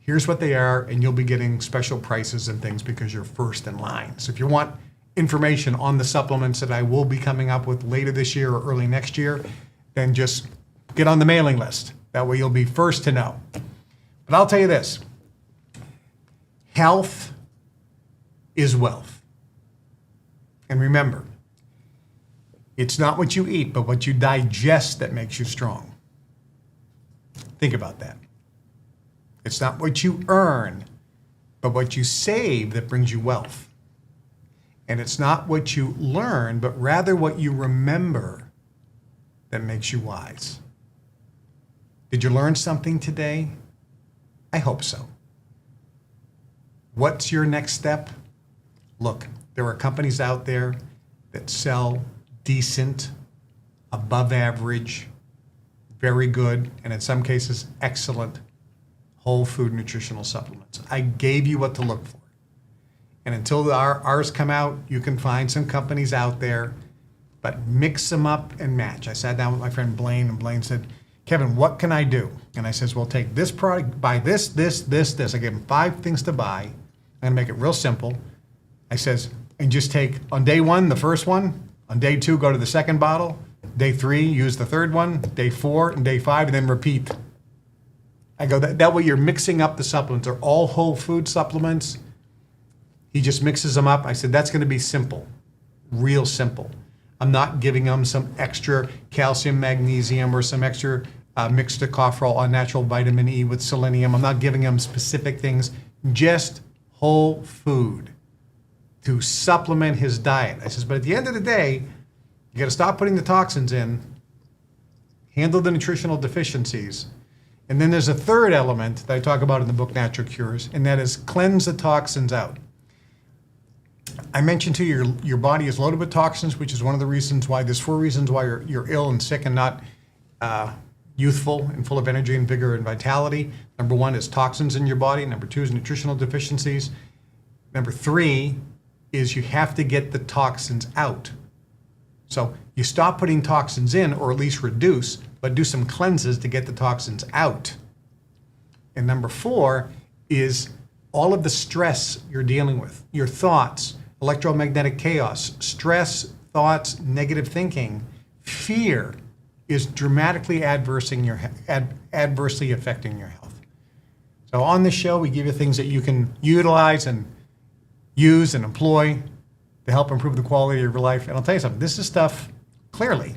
Here's what they are, and you'll be getting special prices and things because you're first in line. So if you want information on the supplements that I will be coming up with later this year or early next year, then just get on the mailing list. That way you'll be first to know. But I'll tell you this, health is wealth. And remember, it's not what you eat, but what you digest that makes you strong. Think about that. It's not what you earn, but what you save that brings you wealth. And it's not what you learn, but rather what you remember that makes you wise. Did you learn something today? I hope so. What's your next step? Look, there are companies out there that sell decent, above average, very good, and in some cases, excellent whole food nutritional supplements. I gave you what to look for. And until ours come out, you can find some companies out there, but mix them up and match. I sat down with my friend Blaine, and Blaine said, Kevin, what can I do? And I says, well, take this product, buy this, this. I gave him 5 things to buy. I'm gonna make it real simple. I says, and just take, on day 1, the first one, on day 2, go to the second bottle, day 3, use the third one, day 4, and day 5, and then repeat. I go, that way you're mixing up the supplements. They're all whole food supplements. He just mixes them up. I said, that's gonna be simple, real simple. I'm not giving them some extra calcium, magnesium, or some extra mixed tocopherol on natural vitamin E with selenium. I'm not giving them specific things, just whole food to supplement his diet. I says, but at the end of the day, you gotta stop putting the toxins in, handle the nutritional deficiencies, and then there's a third element that I talk about in the book, Natural Cures, and that is cleanse the toxins out. I mentioned to you, your body is loaded with toxins, which is one of the reasons why, there's 4 reasons why you're ill and sick and not youthful and full of energy and vigor and vitality. Number 1 is toxins in your body. Number 2 is nutritional deficiencies. Number 3 is you have to get the toxins out. So you stop putting toxins in, or at least reduce, but do some cleanses to get the toxins out. And number 4 is all of the stress you're dealing with, your thoughts, electromagnetic chaos, stress, thoughts, negative thinking, fear is dramatically adversely affecting your health. So on this show, we give you things that you can utilize and use and employ to help improve the quality of your life. And I'll tell you something, this is stuff, clearly,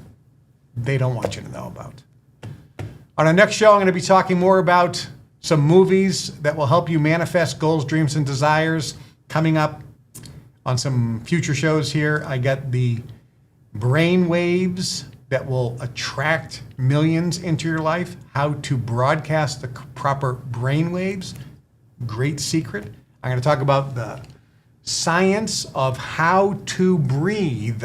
they don't want you to know about. On our next show, I'm going to be talking more about some movies that will help you manifest goals, dreams, and desires. Coming up on some future shows here, I got the brain waves that will attract millions into your life, how to broadcast the proper brain waves. Great secret. I'm going to talk about the science of how to breathe.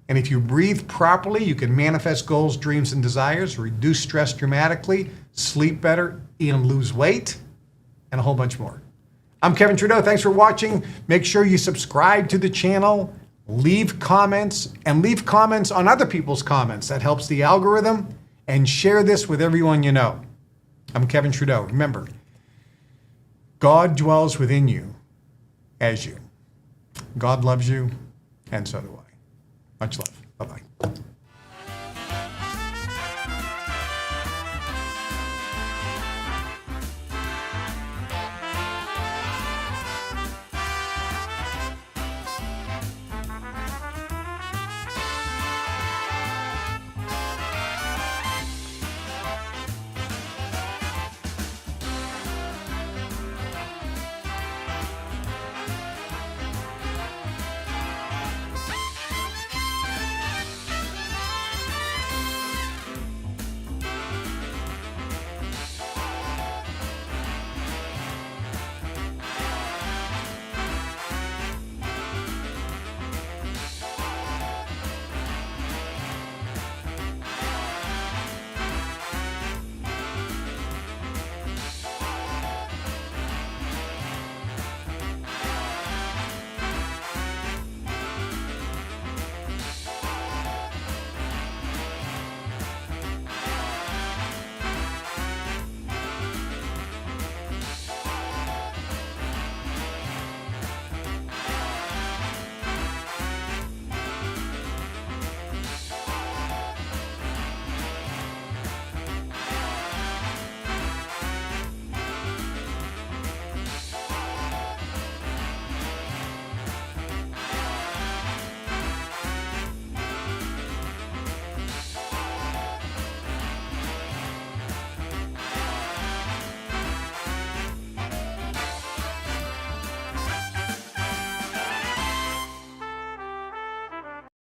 And if you breathe properly, you can manifest goals, dreams, and desires, reduce stress dramatically, sleep better, and lose weight, and a whole bunch more. I'm Kevin Trudeau. Thanks for watching. Make sure you subscribe to the channel, leave comments, and leave comments on other people's comments. That helps the algorithm. And share this with everyone you know. I'm Kevin Trudeau. Remember, God dwells within you as you. God loves you, and so do I. Much love. Bye-bye.